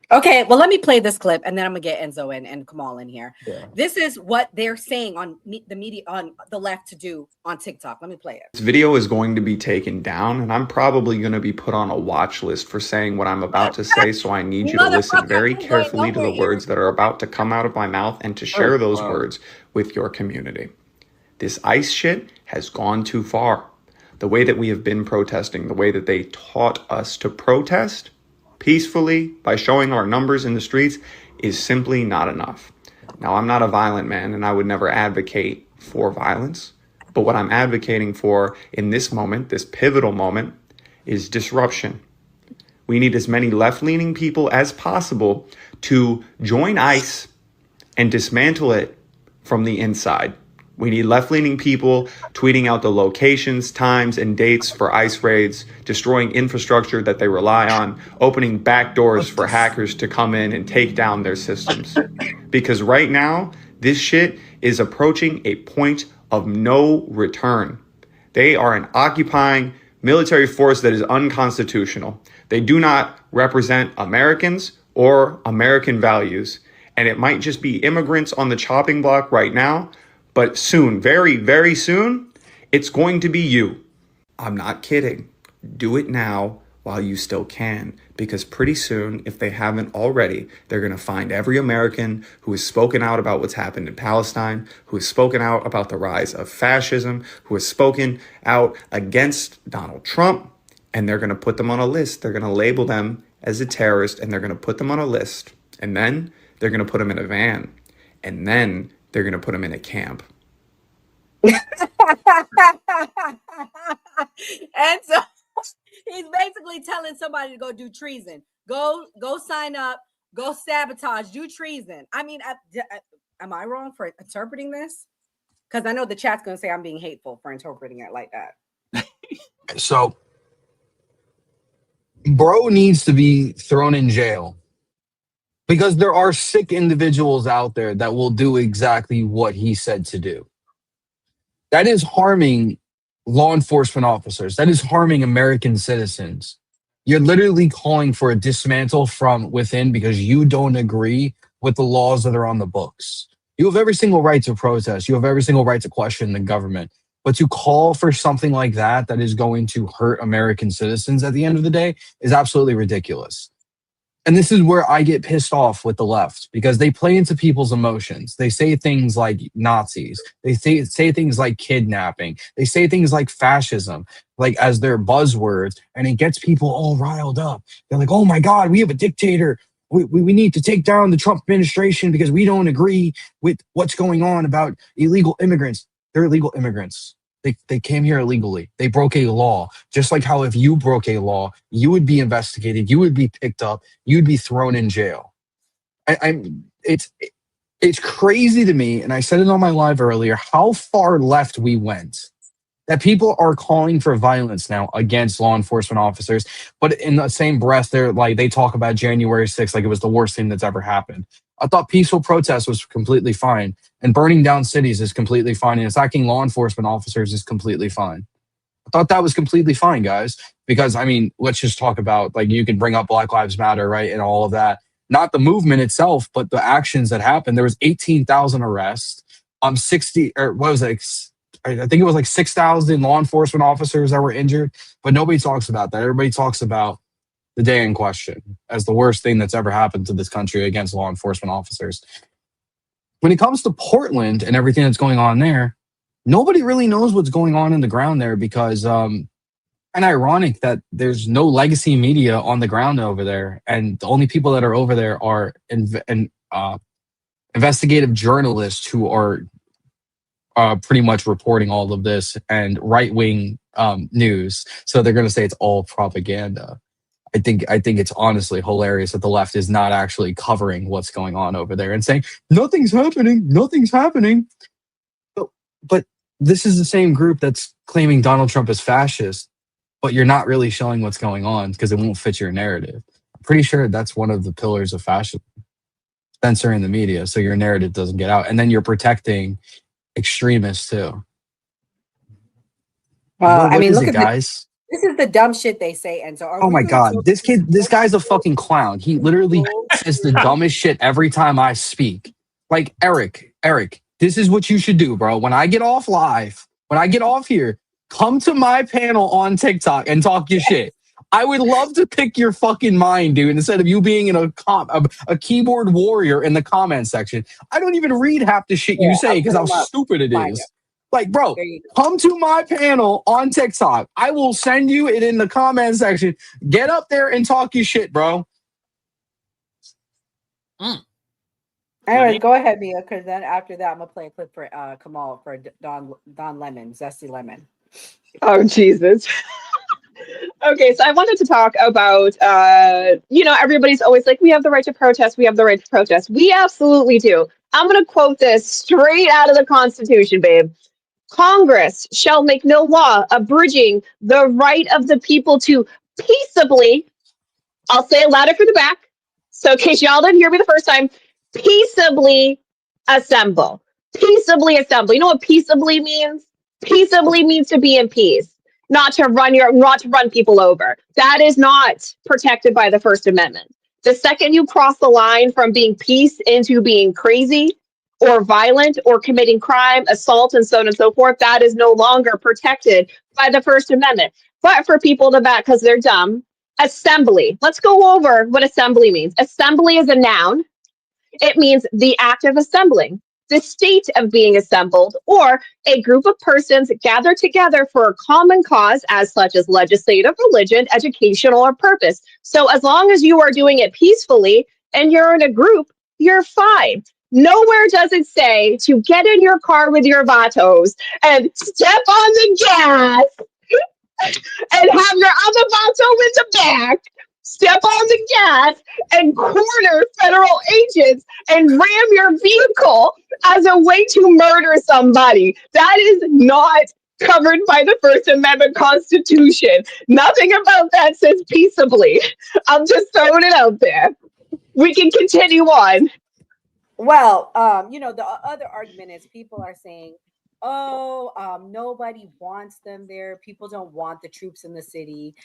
Okay, well, let me play this clip and then I'm gonna get Enzo and Kamal in here. Yeah. This is what they're saying on the media, on the left, to do on TikTok. Let me play it. This video is going to be taken down, and I'm probably going to be put on a watch list for saying what I'm about to say, so I need you to listen very carefully to the words that are about to come out of my mouth and to share those words with your community. This ICE shit has gone too far. The way that we have been protesting, the way that they taught us to protest peacefully by showing our numbers in the streets, is simply not enough. Now, I'm not a violent man, and I would never advocate for violence. But what I'm advocating for in this moment, this pivotal moment, is disruption. We need as many left-leaning people as possible to join ICE and dismantle it from the inside. We need left-leaning people tweeting out the locations, times, and dates for ICE raids, destroying infrastructure that they rely on, opening back doors for hackers to come in and take down their systems. Because right now, this shit is approaching a point of no return. They are an occupying military force that is unconstitutional. They do not represent Americans or American values. And it might just be immigrants on the chopping block right now, but soon, very, very soon, it's going to be you. I'm not kidding. Do it now while you still can, because pretty soon, if they haven't already, they're going to find every American who has spoken out about what's happened in Palestine, who has spoken out about the rise of fascism, who has spoken out against Donald Trump, and they're going to put them on a list. They're going to label them as a terrorist, and they're going to put them on a list. And then they're going to put them in a van. And then they're going to put them in a camp. And so he's basically telling somebody to go do treason. Go sign up, go sabotage, do treason. I mean, am I wrong for interpreting this? Because I know the chat's going to say I'm being hateful for interpreting it like that. So, bro needs to be thrown in jail. Because there are sick individuals out there that will do exactly what he said to do. That is harming law enforcement officers. That is harming American citizens. You're literally calling for a dismantle from within because you don't agree with the laws that are on the books. You have every single right to protest. You have every single right to question the government. But to call for something like that is going to hurt American citizens at the end of the day is absolutely ridiculous. And this is where I get pissed off with the left, because they play into people's emotions. They say things like Nazis. They say things like kidnapping. They say things like fascism, like as their buzzwords, and it gets people all riled up. They're like, oh my God, we have a dictator. We need to take down the Trump administration because we don't agree with what's going on about illegal immigrants. They're illegal immigrants. They came here illegally. They broke a law. Just like how if you broke a law, you would be investigated, you would be picked up, you'd be thrown in jail. It's crazy to me, and I said it on my live earlier, how far left we went. That people are calling for violence now against law enforcement officers, but in the same breath, they talk about January 6th like it was the worst thing that's ever happened. I thought peaceful protest was completely fine, and burning down cities is completely fine, and attacking law enforcement officers is completely fine. I thought that was completely fine, guys, because, I mean, let's just talk about, like, you can bring up Black Lives Matter, right, and all of that. Not the movement itself, but the actions that happened. There was 18,000 arrests. 60, or what was it? I think it was like 6,000 law enforcement officers that were injured, but nobody talks about that. Everybody talks about the day in question as the worst thing that's ever happened to this country against law enforcement officers. When it comes to Portland and everything that's going on there, nobody really knows what's going on in the ground there because, and ironic that there's no legacy media on the ground over there. And the only people that are over there are investigative journalists who are pretty much reporting all of this and right-wing news. So they're going to say it's all propaganda. I think it's honestly hilarious that the left is not actually covering what's going on over there and saying nothing's happening. But this is the same group that's claiming Donald Trump is fascist, but you're not really showing what's going on because it won't fit your narrative. I'm pretty sure that's one of the pillars of fascism, censoring the media so your narrative doesn't get out, and then you're protecting extremists too. Well, I mean, look at guys. This is the dumb shit they say, and so. Oh my god, this guy's a fucking clown. He literally says the dumbest shit every time I speak. Like, Eric, this is what you should do, bro. When I get off live, when I get off here, come to my panel on TikTok and talk your shit. I would love to pick your fucking mind, dude, instead of you being in a keyboard warrior in the comment section. I don't even read half the shit you say because how stupid it is. Like, bro, come to my panel on TikTok. I will send you it in the comment section. Get up there and talk your shit, bro. Anyways, go ahead, Mia, because then after that, I'm going to play a clip for Kamal for Don Lemon, Zesty Lemon. Oh, Jesus. Okay, so I wanted to talk about, everybody's always like, we have the right to protest. We have the right to protest. We absolutely do. I'm going to quote this straight out of the Constitution, babe. Congress shall make no law abridging the right of the people to peaceably, I'll say it louder for the back, so in case y'all didn't hear me the first time, peaceably assemble. Peaceably assemble. You know what peaceably means? Peaceably means to be in peace, not to run people over. That is not protected by the First Amendment. The second you cross the line from being peace into being crazy or violent or committing crime, assault, and so on and so forth, that is no longer protected by the First Amendment. But for people in the back, because they're dumb, assembly. Let's go over what assembly means. Assembly is a noun. It means the act of assembling, the state of being assembled, or a group of persons gathered together for a common cause as such as legislative, religion, educational, or purpose. So as long as you are doing it peacefully and you're in a group, you're fine. Nowhere does it say to get in your car with your vatos and step on the gas and have your other vato in the back, step on the gas and corner federal agents and ram your vehicle as a way to murder somebody. That is not covered by the First Amendment Constitution. Nothing about that says peaceably. I'm just throwing it out there. We can continue on. Well, the other argument is people are saying, nobody wants them there. People don't want the troops in the city.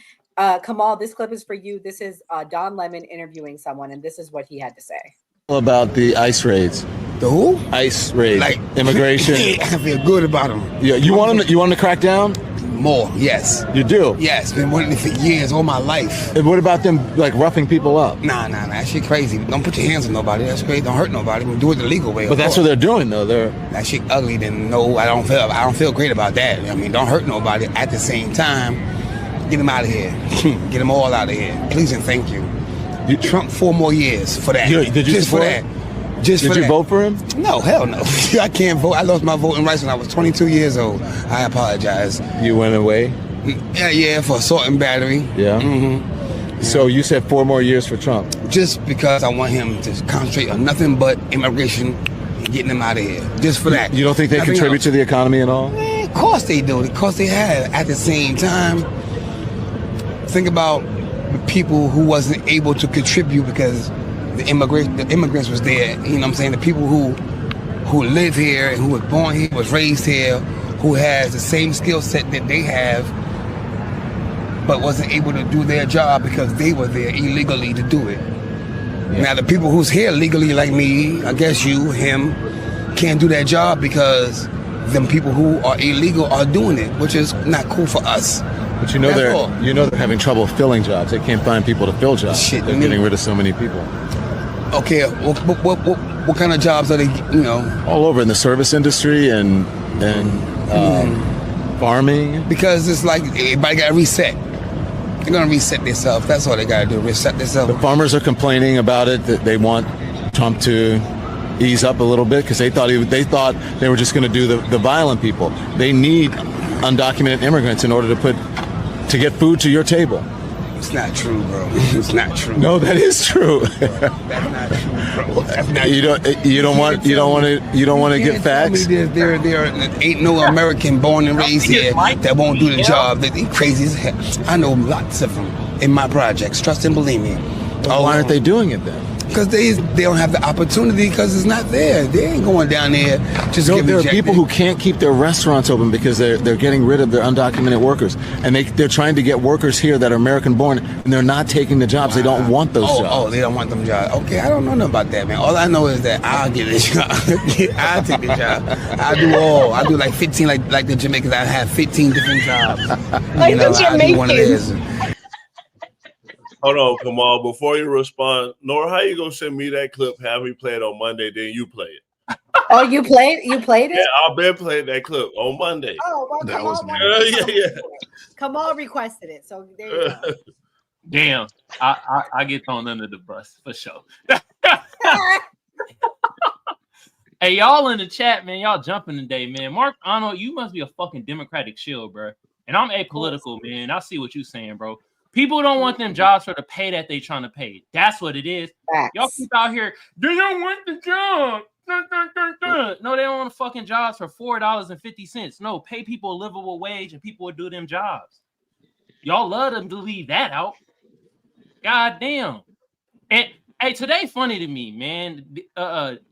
Kamal, this clip is for you. This is Don Lemon interviewing someone, and this is what he had to say. About the ICE raids. The who? ICE raids. Like immigration. I feel good about them. Yeah, you want them? You want to crack down? More, yes. You do? Yes, been wanting it for years, all my life. And what about them, like, roughing people up? Nah, that shit crazy. Don't put your hands on nobody. That's crazy. Don't hurt nobody. Do it the legal way. But that's what they're doing, though. That shit ugly. Then no, I don't feel great about that. I mean, don't hurt nobody. At the same time, get them out of here. Get them all out of here. Please and thank you. Trump 4 more years for that. Did you just for that? Just Did for you that. vote for him? No, hell no. I can't vote. I lost my voting rights when I was 22 years old. I apologize. You went away? Yeah, for assault and battery. Yeah. Mm-hmm. So you said 4 more years for Trump? Just because I want him to concentrate on nothing but immigration and getting them out of here. Just for that. You don't think they Nothing contribute else. to the economy at all? Of course they do. Of course they have. At the same time, think about the people who wasn't able to contribute because the immigrants was there. You know what I'm saying? The people who live here and who was born here, was raised here, who has the same skill set that they have, but wasn't able to do their job because they were there illegally to do it. Now the people who's here legally, like me, I guess you, him, can't do their job because them people who are illegal are doing it, which is not cool for us. But you know they're having trouble filling jobs. They can't find people to fill jobs. They're getting rid of so many people. Okay, what kind of jobs are they? You know, all over in the service industry and farming. Because it's like everybody got to reset. They're gonna reset themselves. That's all they gotta do. Reset themselves. The farmers are complaining about it, that they want Trump to ease up a little bit because they thought they were just going to do the violent people. They need undocumented immigrants in order to get food to your table. It's not true, bro. It's not true. No, that is true. That's not true, bro. That's not you don't want to get facts. There ain't no American born and raised here that won't do the job. That they crazy as hell. I know lots of them in my projects. Trust and believe me. Why aren't they doing it then? Because they don't have the opportunity because it's not there. They ain't going down there just to get there rejected. are people who can't keep their restaurants open because they're getting rid of their undocumented workers, and they're trying to get workers here that are American born, and they're not taking the jobs. They don't want those jobs. Oh, they don't want them jobs. Okay, I don't know nothing about that, man. All I know is that I'll get a job. I'll take the job. I do like 15, like the Jamaicans. I have 15 different jobs. Like the Jamaicans. Hold on, Kamal. Before you respond, Nora, how you gonna send me that clip? Have me play it on Monday, then you play it. Oh, you played it? Yeah, I've been playing that clip on Monday. Oh, well, that was me. Kamal requested it, so there you go. Damn, I get thrown under the bus for sure. Hey, y'all in the chat, man, y'all jumping today, man. Mark Arnold, you must be a fucking Democratic shield, bro. And I'm apolitical, man. I see what you're saying, bro. People don't want them jobs for the pay that they trying to pay. That's what it is. Facts. Y'all keep out here, they don't want the job. No, they don't want fucking jobs for $4.50. No, pay people a livable wage and people will do them jobs. Y'all love them to leave that out. God damn. And hey, today funny to me, man.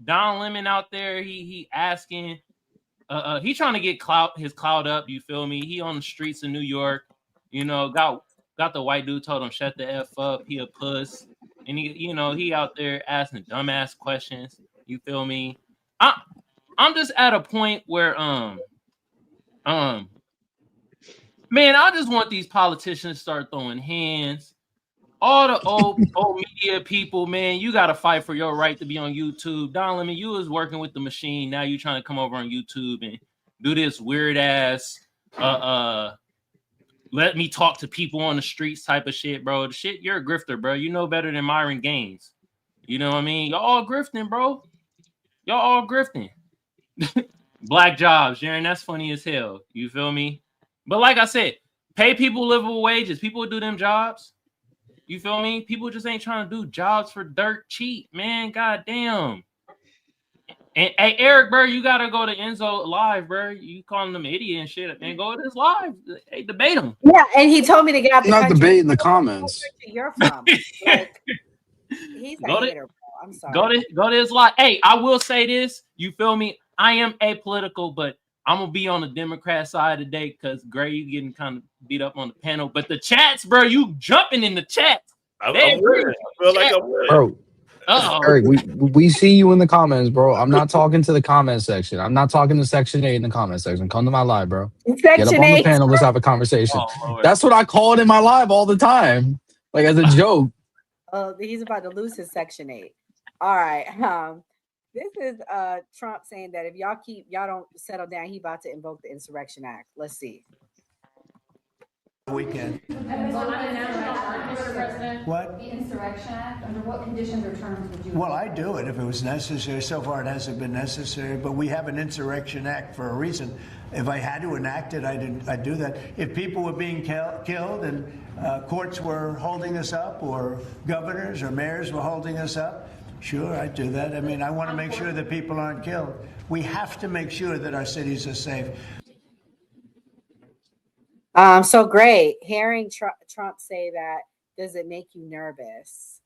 Don Lemon out there, he asking, he trying to get his clout up, you feel me? He on the streets of New York, you know, got the white dude, told him shut the F up, he a puss. And he out there asking dumbass questions. You feel me? I'm just at a point where man, I just want these politicians to start throwing hands. All the old media people, man, you gotta fight for your right to be on YouTube. Don Lemon, you was working with the machine. Now you trying to come over on YouTube and do this weird ass let me talk to people on the streets type of shit, bro. The shit, you're a grifter, bro. You know better than Myron Gaines. You know what I mean? Y'all all grifting, bro. Y'all all grifting. Black jobs, Jaron, that's funny as hell. You feel me? But like I said, pay people livable wages. People do them jobs. You feel me? People just ain't trying to do jobs for dirt cheap, man. God damn. And hey, Eric, bro, you gotta go to Enzo live, bro. You calling them idiot and shit, man. Go to this live. Hey, debate him. Yeah, and he told me to get out the Not country. debating the comments. You're from. Like, he's a hater, bro. I'm sorry. Go to his live. Hey, I will say this. You feel me? I am apolitical, but I'm gonna be on the Democrat side today because Gray, you getting kind of beat up on the panel. But the chats, bro, you jumping in the chat. I'm winning. I feel like I'm winning. Bro. Eric, we see you in the comments, bro. I'm not talking to the comment section. I'm not talking to Section 8 in the comment section. Come to my live, bro. Get up on the panel. Let's have a conversation. That's what I call it in my live all the time, like as a joke. He's about to lose his Section 8. All right. This is Trump saying that if y'all don't settle down, he about to invoke the Insurrection Act. Let's see. Weekend. What? The Insurrection Act, under what conditions or terms would you? Well, I'd do it if it was necessary. So far, it hasn't been necessary, but we have an Insurrection Act for a reason. If I had to enact it, I'd do that. If people were being killed and courts were holding us up, or governors or mayors were holding us up, sure, I'd do that. I mean, I want to make sure that people aren't killed. We have to make sure that our cities are safe. So great. Hearing Trump say that, does it make you nervous?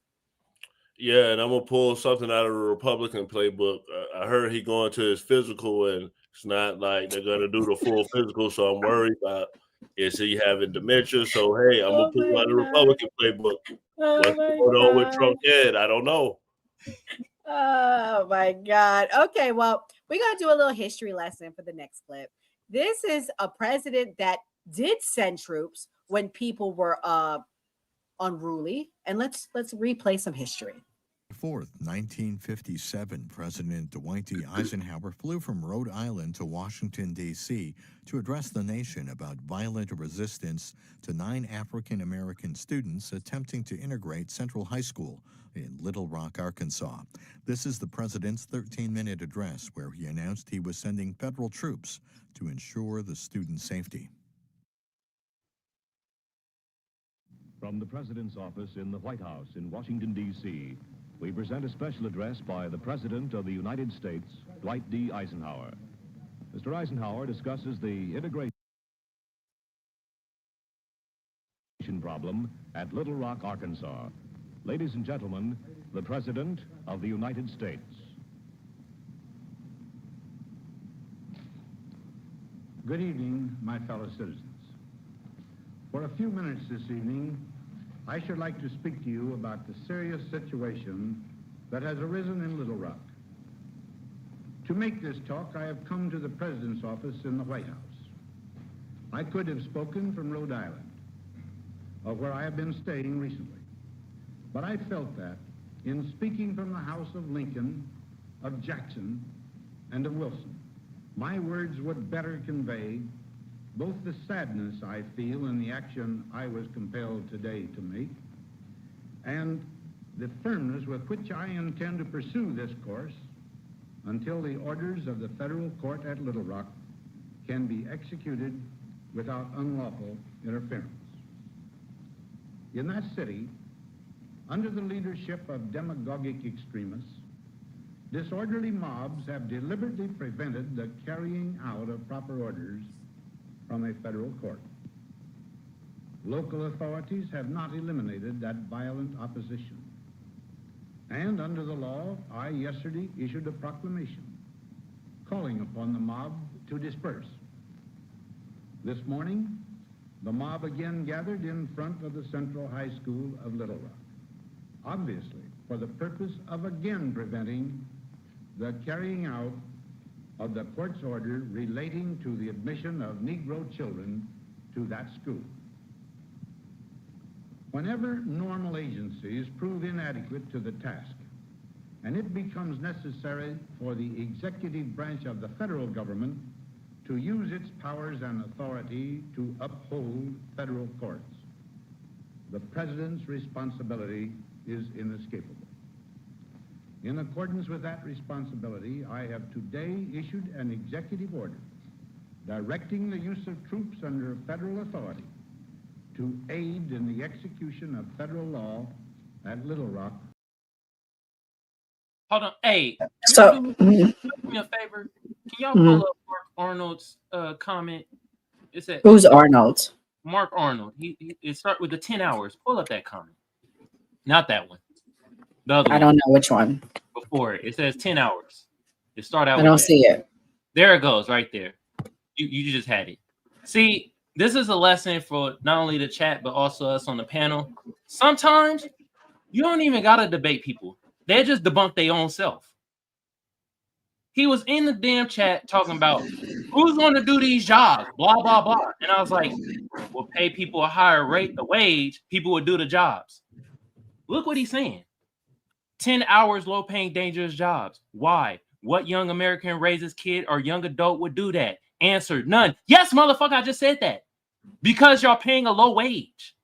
Yeah, and I'm gonna pull something out of the Republican playbook. I heard he going to his physical, and it's not like they're gonna do the full physical. So I'm worried about is he having dementia? So hey, I'm gonna pull out the Republican playbook. What's going on with Trump's head? I don't know. Oh my God. Okay, well, we're gonna do a little history lesson for the next clip. This is a president that did send troops when people were unruly, and let's replay some history. 4th, 1957, President Dwight D. Eisenhower flew from Rhode Island to Washington, D.C. to address the nation about violent resistance to 9 African-American students attempting to integrate Central High School in Little Rock, Arkansas. This is the president's 13-minute address where he announced he was sending federal troops to ensure the student safety. From the President's office in the White House in Washington, D.C., we present a special address by the President of the United States, Dwight D. Eisenhower. Mr. Eisenhower discusses the integration problem at Little Rock, Arkansas. Ladies and gentlemen, the President of the United States. Good evening, my fellow citizens. For a few minutes this evening, I should like to speak to you about the serious situation that has arisen in Little Rock. To make this talk, I have come to the President's office in the White House. I could have spoken from Rhode Island, where I have been staying recently. But I felt that, in speaking from the house of Lincoln, of Jackson, and of Wilson, my words would better convey both the sadness I feel in the action I was compelled today to make, and the firmness with which I intend to pursue this course until the orders of the federal court at Little Rock can be executed without unlawful interference. In that city, under the leadership of demagogic extremists, disorderly mobs have deliberately prevented the carrying out of proper orders from a federal court. Local authorities have not eliminated that violent opposition. And under the law, I yesterday issued a proclamation calling upon the mob to disperse. This morning, the mob again gathered in front of the Central High School of Little Rock, obviously for the purpose of again preventing the carrying out of the court's order relating to the admission of Negro children to that school. Whenever normal agencies prove inadequate to the task, and it becomes necessary for the executive branch of the federal government to use its powers and authority to uphold federal courts, the President's responsibility is inescapable. In accordance with that responsibility, I have today issued an executive order directing the use of troops under federal authority to aid in the execution of federal law at Little Rock. Hold on. Hey, So, do me a favor. Can y'all pull up Mark Arnold's comment? It said, who's Arnold? Mark Arnold. It start with the 10 hours. Pull up that comment. Not that one. The other I don't know which one. before it. It says 10 hours. It start out I with don't that. see it. There it goes, right there. You just had it. See, this is a lesson for not only the chat, but also us on the panel. Sometimes you don't even gotta debate people. They just debunk their own self. He was in the damn chat talking about who's going to do these jobs, blah, blah, blah. And I was like, we'll pay people a higher rate, the wage, people will do the jobs. Look what he's saying. 10 hours, low-paying, dangerous jobs. Why? What young American raises kid or young adult would do that? Answer, none. Yes, motherfucker, I just said that. Because y'all paying a low wage.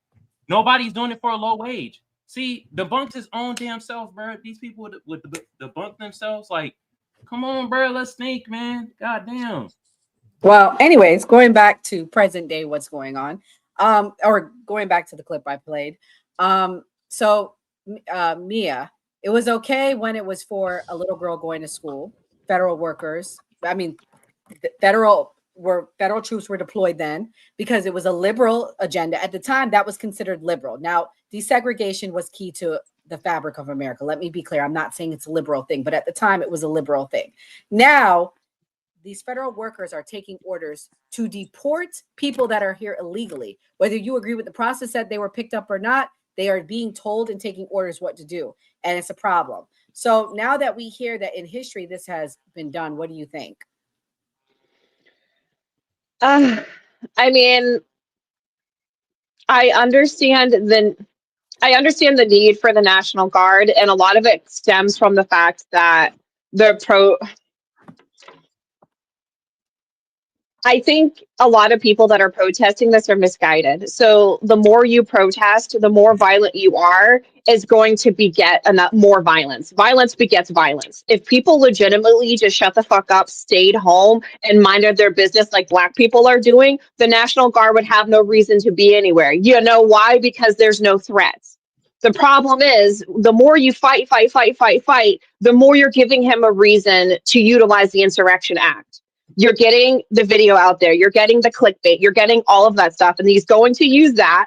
Nobody's doing it for a low wage. See, debunks his own damn self, bro. These people would debunk themselves. Like, come on, bro, let's think, man. God damn. Well, anyways, going back to present day, what's going on? Or going back to the clip I played. So Mia, it was okay when it was for a little girl going to school. Federal workers, I mean, federal troops were deployed then because it was a liberal agenda. At the time, that was considered liberal. Now, desegregation was key to the fabric of America. Let me be clear. I'm not saying it's a liberal thing, but at the time it was a liberal thing. Now, these federal workers are taking orders to deport people that are here illegally. Whether you agree with the process that they were picked up or not, they are being told and taking orders what to do. And it's a problem. So now that we hear that in history this has been done, what do you think? I mean, I understand the need for the National Guard, and a lot of it stems from the fact that I think a lot of people that are protesting this are misguided. So the more you protest, the more violent you are, is going to beget more violence. Violence begets violence. If people legitimately just shut the fuck up, stayed home, and minded their business like Black people are doing, the National Guard would have no reason to be anywhere. You know why? Because there's no threats. The problem is, the more you fight, the more you're giving him a reason to utilize the Insurrection Act. You're getting the video out there. You're getting the clickbait. You're getting all of that stuff. And he's going to use that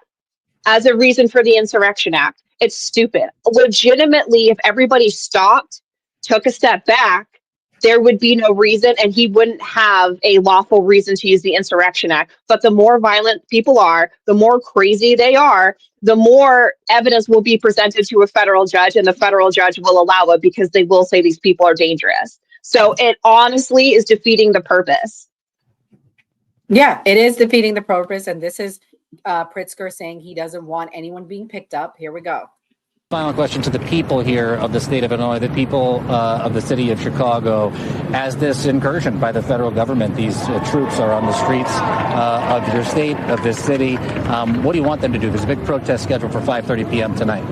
as a reason for the Insurrection Act. It's stupid. Legitimately, if everybody stopped, took a step back, there would be no reason, and he wouldn't have a lawful reason to use the Insurrection Act. But the more violent people are, the more crazy they are, the more evidence will be presented to a federal judge, and the federal judge will allow it because they will say these people are dangerous. So it honestly is defeating the purpose. Yeah, it is defeating the purpose. And this is Pritzker saying he doesn't want anyone being picked up. Here we go. Final question to the people here of the state of Illinois, the people of the city of Chicago. As this incursion by the federal government, these troops are on the streets of your state, of this city. What do you want them to do? There's a big protest scheduled for 5:30 p.m. tonight.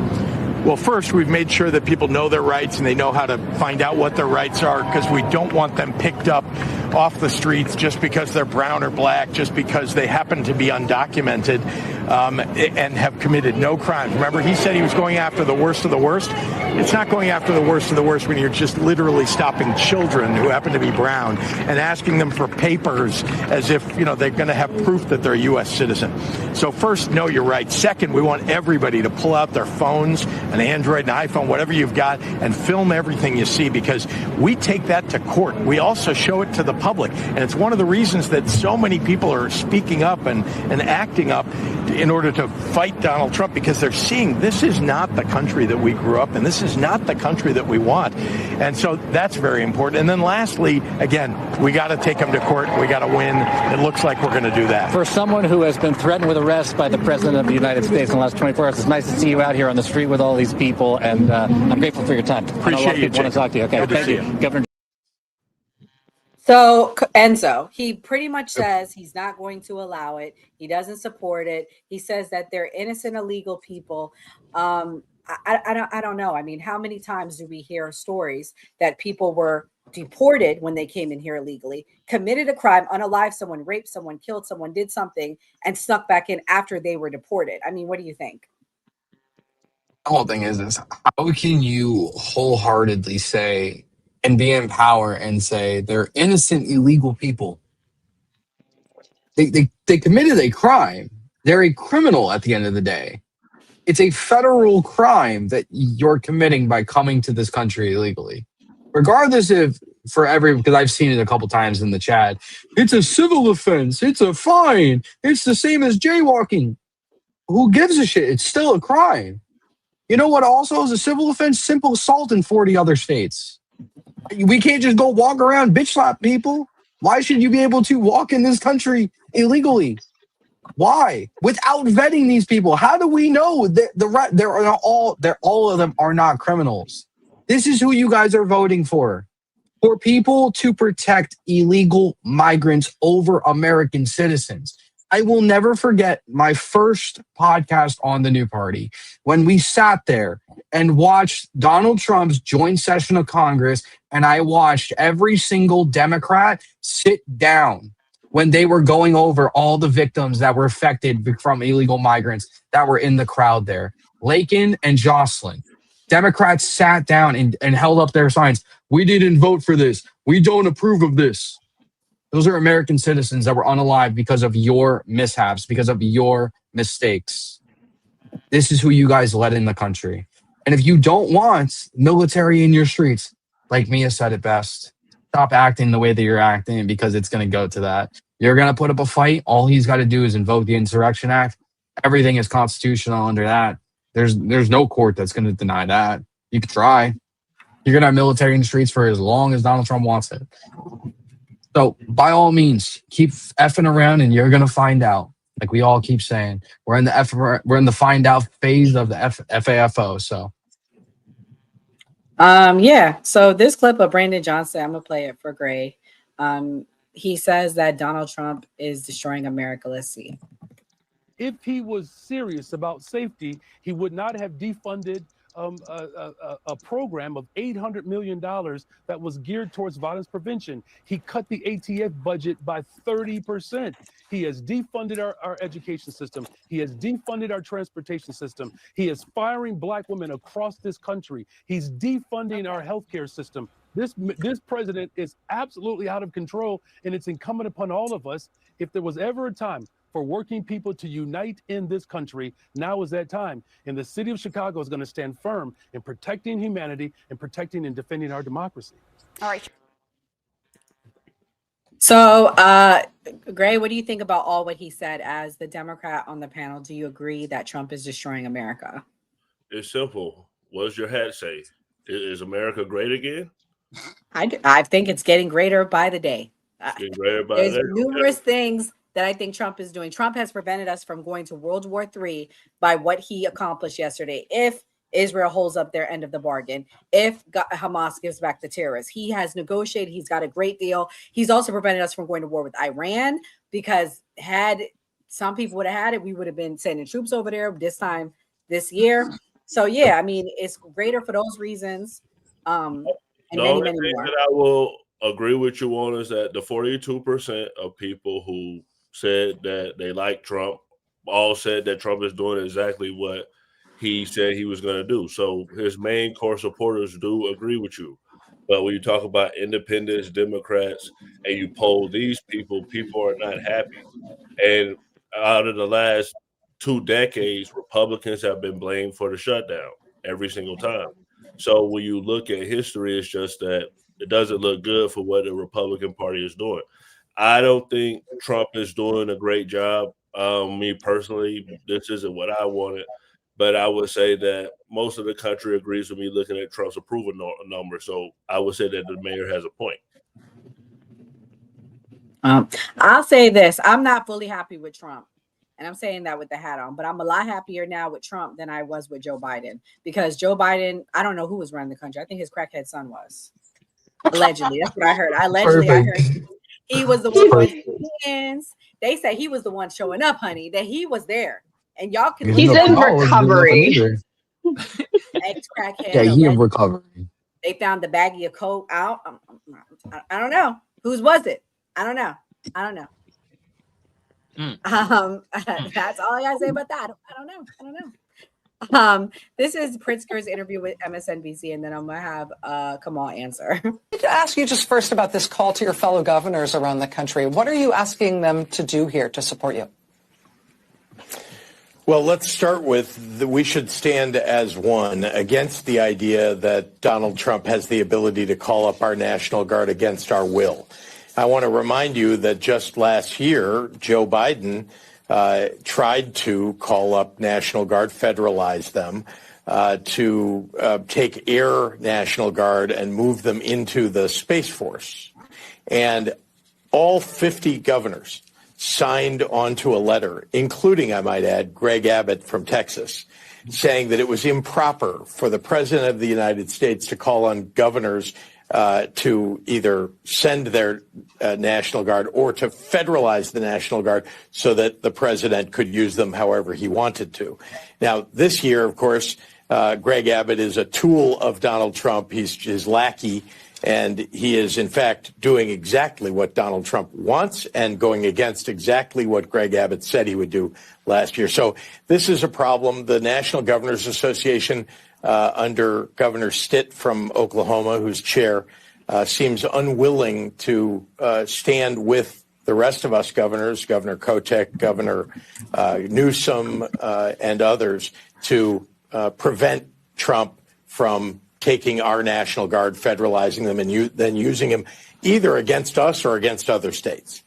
Well, first, we've made sure that people know their rights and they know how to find out what their rights are, because we don't want them picked up off the streets just because they're brown or Black, just because they happen to be undocumented and have committed no crimes. Remember, he said he was going after the worst of the worst. It's not going after the worst of the worst when you're just literally stopping children who happen to be brown and asking them for papers as if, you know, they're going to have proof that they're a U.S. citizen. So first, know your rights. Second, we want everybody to pull out their phones, an Android, an iPhone, whatever you've got, and film everything you see, because we take that to court. We also show it to the public. And it's one of the reasons that so many people are speaking up and acting up in order to fight Donald Trump, because they're seeing this is not the country that we grew up in. This is not the country that we want. And so that's very important. And then lastly, again, we got to take them to court. We got to win. It looks like we're going to do that. For someone who has been threatened with arrest by the President of the United States in the last 24 hours, it's nice to see you out here on the street with all these people, and I'm grateful for your time. Appreciate you, want to talk to you. Okay, thank you. Governor. So Enzo, he pretty much says he's not going to allow it. He doesn't support it. He says that they're innocent, illegal people. I don't know. I mean, how many times do we hear stories that people were deported when they came in here illegally, committed a crime, unalived someone, raped someone, killed someone, did something, and snuck back in after they were deported? I mean, what do you think? The whole thing is how can you wholeheartedly say and be in power and say they're innocent, illegal people? They committed a crime. They're a criminal at the end of the day. It's a federal crime that you're committing by coming to this country illegally. Regardless if because I've seen it a couple times in the chat, it's a civil offense, it's a fine, it's the same as jaywalking. Who gives a shit? It's still a crime. You know what also is a civil offense? Simple assault in 40 other states. We can't just go walk around bitch slap people. Why should you be able to walk in this country illegally? Why? Without vetting these people. How do we know that all of them are not criminals? This is who you guys are voting for. For people to protect illegal migrants over American citizens. I will never forget my first podcast on the new party when we sat there and watched Donald Trump's joint session of Congress, and I watched every single Democrat sit down when they were going over all the victims that were affected from illegal migrants that were in the crowd there. Lakin and Jocelyn. Democrats sat down and held up their signs. We didn't vote for this. We don't approve of this. Those are American citizens that were unalive because of your mishaps, because of your mistakes. This is who you guys let in the country. And if you don't want military in your streets, like Mia said it best, stop acting the way that you're acting because it's going to go to that. You're going to put up a fight. All he's got to do is invoke the Insurrection Act. Everything is constitutional under that. There's no court that's going to deny that. You could try. You're going to have military in the streets for as long as Donald Trump wants it. So by all means, keep effing around and you're going to find out. Like we all keep saying, we're in the find out phase of the FAFO. So. Yeah. So this clip of Brandon Johnson, I'm gonna play it for Gray. He says that Donald Trump is destroying America. Let's see. If he was serious about safety, he would not have defunded a program of $800 million that was geared towards violence prevention. He cut the ATF budget by 30%. He has defunded our education system. He has defunded our transportation system. He is firing black women across this country. He's defunding our healthcare system. This president is absolutely out of control, and it's incumbent upon all of us. If there was ever a time for working people to unite in this country, now is that time. And the city of Chicago is going to stand firm in protecting humanity and protecting and defending our democracy. All right. So, Gray, what do you think about all what he said as the Democrat on the panel? Do you agree that Trump is destroying America? It's simple. What does your hat say? Is America great again? I think it's getting greater by the day. Getting greater by There's the day. numerous things that I think Trump is doing. Trump has prevented us from going to World War III by what he accomplished yesterday. If Israel holds up their end of the bargain, if Hamas gives back the terrorists, he has negotiated. He's got a great deal. He's also prevented us from going to war with Iran, because had some people would have had it, we would have been sending troops over there this time this year. So yeah, I mean, it's greater for those reasons. And The many, only many thing more. that I will agree with you on is that the 42% of people who said that they like Trump all said that Trump is doing exactly what he said he was going to do. So his main core supporters do agree with you. But when you talk about independents, Democrats, and you poll these people, people are not happy. And out of the last 2 decades, Republicans have been blamed for the shutdown every single time. So when you look at history, it's just that it doesn't look good for what the Republican Party is doing. I don't think Trump is doing a great job. Me personally, this isn't what I wanted. But I would say that most of the country agrees with me looking at Trump's approval number. So I would say that the mayor has a point. I'll say this. I'm not fully happy with Trump. And I'm saying that with the hat on. But I'm a lot happier now with Trump than I was with Joe Biden. Because Joe Biden, I don't know who was running the country. I think his crackhead son was. Allegedly. That's what I heard. I heard he was the one with the hands. They say he was the one showing up, honey, that he was there. And y'all can. He's in recovery. Ex-crackhead. Yeah, he in recovery. They found the baggie of coke out. I don't know. Whose was it? I don't know. That's all I gotta say about that. I don't know. This is Pritzker's interview with MSNBC, and then I'm gonna have Kamal answer. I'd like to ask you just first about this call to your fellow governors around the country. What are you asking them to do here to support you? Well, let's start with we should stand as one against the idea that Donald Trump has the ability to call up our National Guard against our will. I want to remind you that just last year, Joe Biden tried to call up National Guard, federalize them, to take Air National Guard and move them into the Space Force. And all 50 governors signed onto a letter, including, I might add, Greg Abbott from Texas, saying that it was improper for the President of the United States to call on governors to either send their National Guard or to federalize the National Guard so that the president could use them however he wanted to. Now, this year, of course, Greg Abbott is a tool of Donald Trump. He's his lackey, and he is, in fact, doing exactly what Donald Trump wants and going against exactly what Greg Abbott said he would do last year. So this is a problem. The National Governors Association under Governor Stitt from Oklahoma, who's chair, seems unwilling to stand with the rest of us governors, Governor Kotek, Governor Newsom, and others, to prevent Trump from taking our National Guard, federalizing them, and then using them either against us or against other states.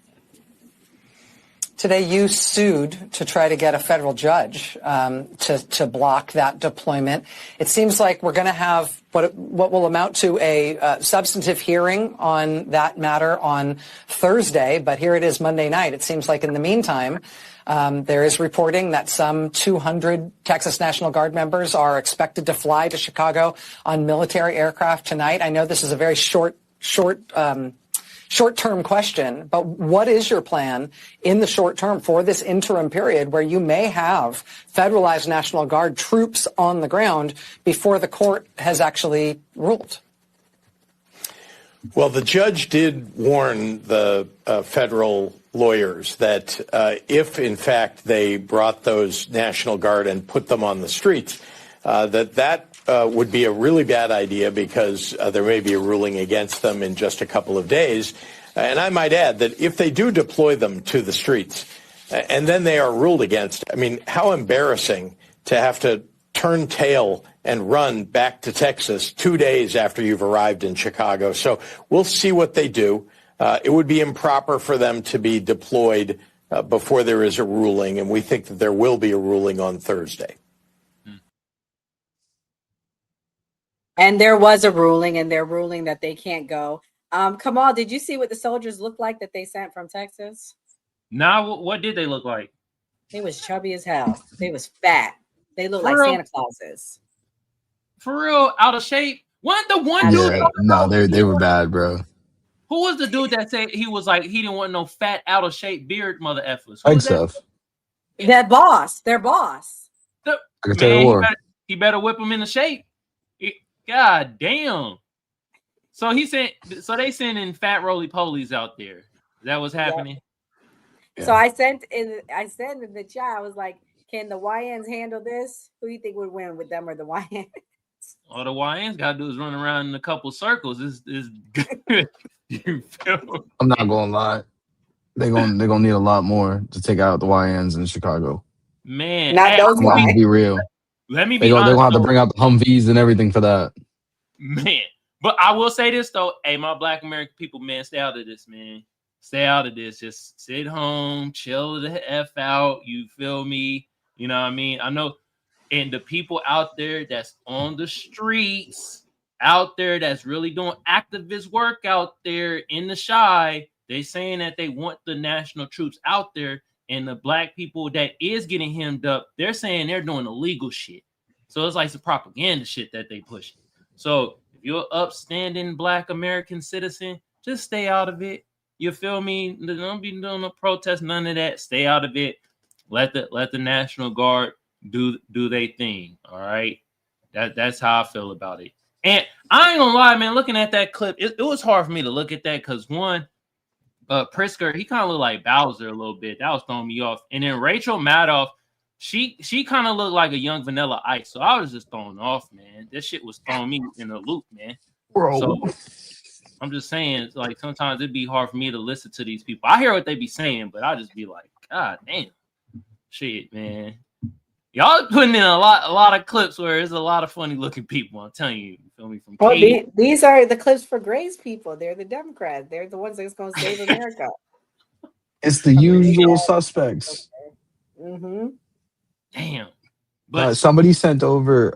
Today, you sued to try to get a federal judge to block that deployment. It seems like we're going to have what will amount to a substantive hearing on that matter on Thursday, but here it is Monday night. It seems like in the meantime, there is reporting that some 200 Texas National Guard members are expected to fly to Chicago on military aircraft tonight. I know this is a very short-term question, but what is your plan in the short term for this interim period where you may have federalized National Guard troops on the ground before the court has actually ruled? Well, the judge did warn the federal lawyers that if, in fact, they brought those National Guard and put them on the streets, that would be a really bad idea because there may be a ruling against them in just a couple of days. And I might add that if they do deploy them to the streets and then they are ruled against, I mean, how embarrassing to have to turn tail and run back to Texas 2 days after you've arrived in Chicago. So we'll see what they do. It would be improper for them to be deployed before there is a ruling, and we think that there will be a ruling on Thursday. And there was a ruling, and they're ruling that they can't go. Kamal, did you see what the soldiers looked like that they sent from Texas? Nah, what did they look like? They was chubby as hell. They was fat. They looked like real? Santa Clauses. For real, out of shape. What the one dude? Yeah, no, they were bad, bro. Who was the dude that said he was like he didn't want no fat, out of shape beard mother effers? Like stuff. That boss, their boss. Man, he better whip him into shape. God damn. So he said. So they sending fat roly polies out there. That was happening. Yeah. So I sent in the chat. I was like, "Can the YNs handle this? Who do you think would win with them or the YNs?" All the YNs got to do is run around in a couple circles. Is good. You feel me? I'm not gonna lie. They're gonna need a lot more to take out the YNs in Chicago. Man, not those guys. Be real. Let me be honest. They're gonna have to though. bring out the Humvees and everything for that. Man, but I will say this though. Hey, my Black American people, man, stay out of this, man. Stay out of this. Just sit home, chill the F out. You feel me? You know what I mean? I know. And the people out there that's on the streets, out there that's really doing activist work out there in the Chi, they saying that they want the national troops out there. And the Black people that is getting hemmed up, they're saying they're doing illegal shit. So it's like some propaganda shit that they pushing. So if you're an upstanding Black American citizen, just stay out of it. You feel me? Don't be doing no protest, none of that. Stay out of it. Let the National Guard do their thing. All right. That's how I feel about it. And I ain't gonna lie, man, looking at that clip, it was hard for me to look at that because one, Pritzker, he kind of looked like Bowser a little bit. That was throwing me off. And then Rachel Maddow, she kind of looked like a young Vanilla Ice. So I was just thrown off, man. This shit was throwing me in a loop, man. Bro. So I'm just saying, like, sometimes it'd be hard for me to listen to these people. I hear what they be saying, but I just be like, God damn. Shit, man. Y'all putting in a lot of clips where there's a lot of funny looking people. I'm telling you, feel me? From these are the clips for Gray's people. They're the Democrats. They're the ones that's going to save America. It's the usual suspects. Mm-hmm. Damn. But somebody sent over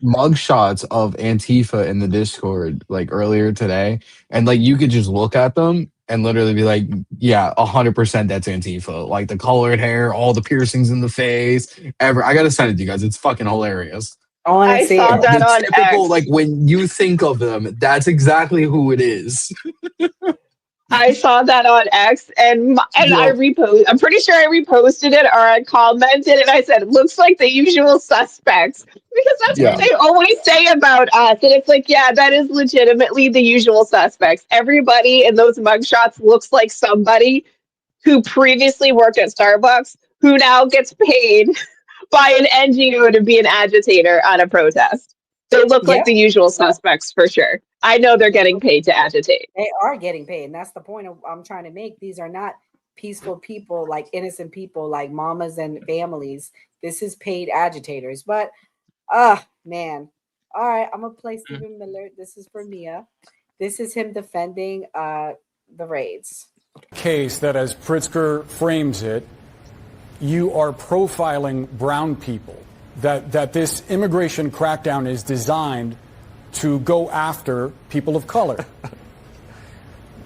mug shots of Antifa in the Discord like earlier today, and like you could just look at them and literally be like, yeah, 100% that's Antifa. Like the colored hair, all the piercings in the face. I gotta send it to you guys. It's fucking hilarious. I saw that on typical, X. like when you think of them, that's exactly who it is. I saw that on X and I reposted. I'm pretty sure I reposted it or I commented and I said, looks like the usual suspects. Because that's what they always say about us. And it's like, yeah, that is legitimately the usual suspects. Everybody in those mugshots looks like somebody who previously worked at Starbucks who now gets paid by an NGO to be an agitator on a protest. They look like the usual suspects for sure. I know they're getting paid to agitate. They are getting paid. And that's the point I'm trying to make. These are not peaceful people, like innocent people, like mamas and families. This is paid agitators. But Man. All right, I'm gonna play Stephen Miller. This is for Mia. This is him defending the raids. Case that, as Pritzker frames it, you are profiling brown people. That this immigration crackdown is designed to go after people of color.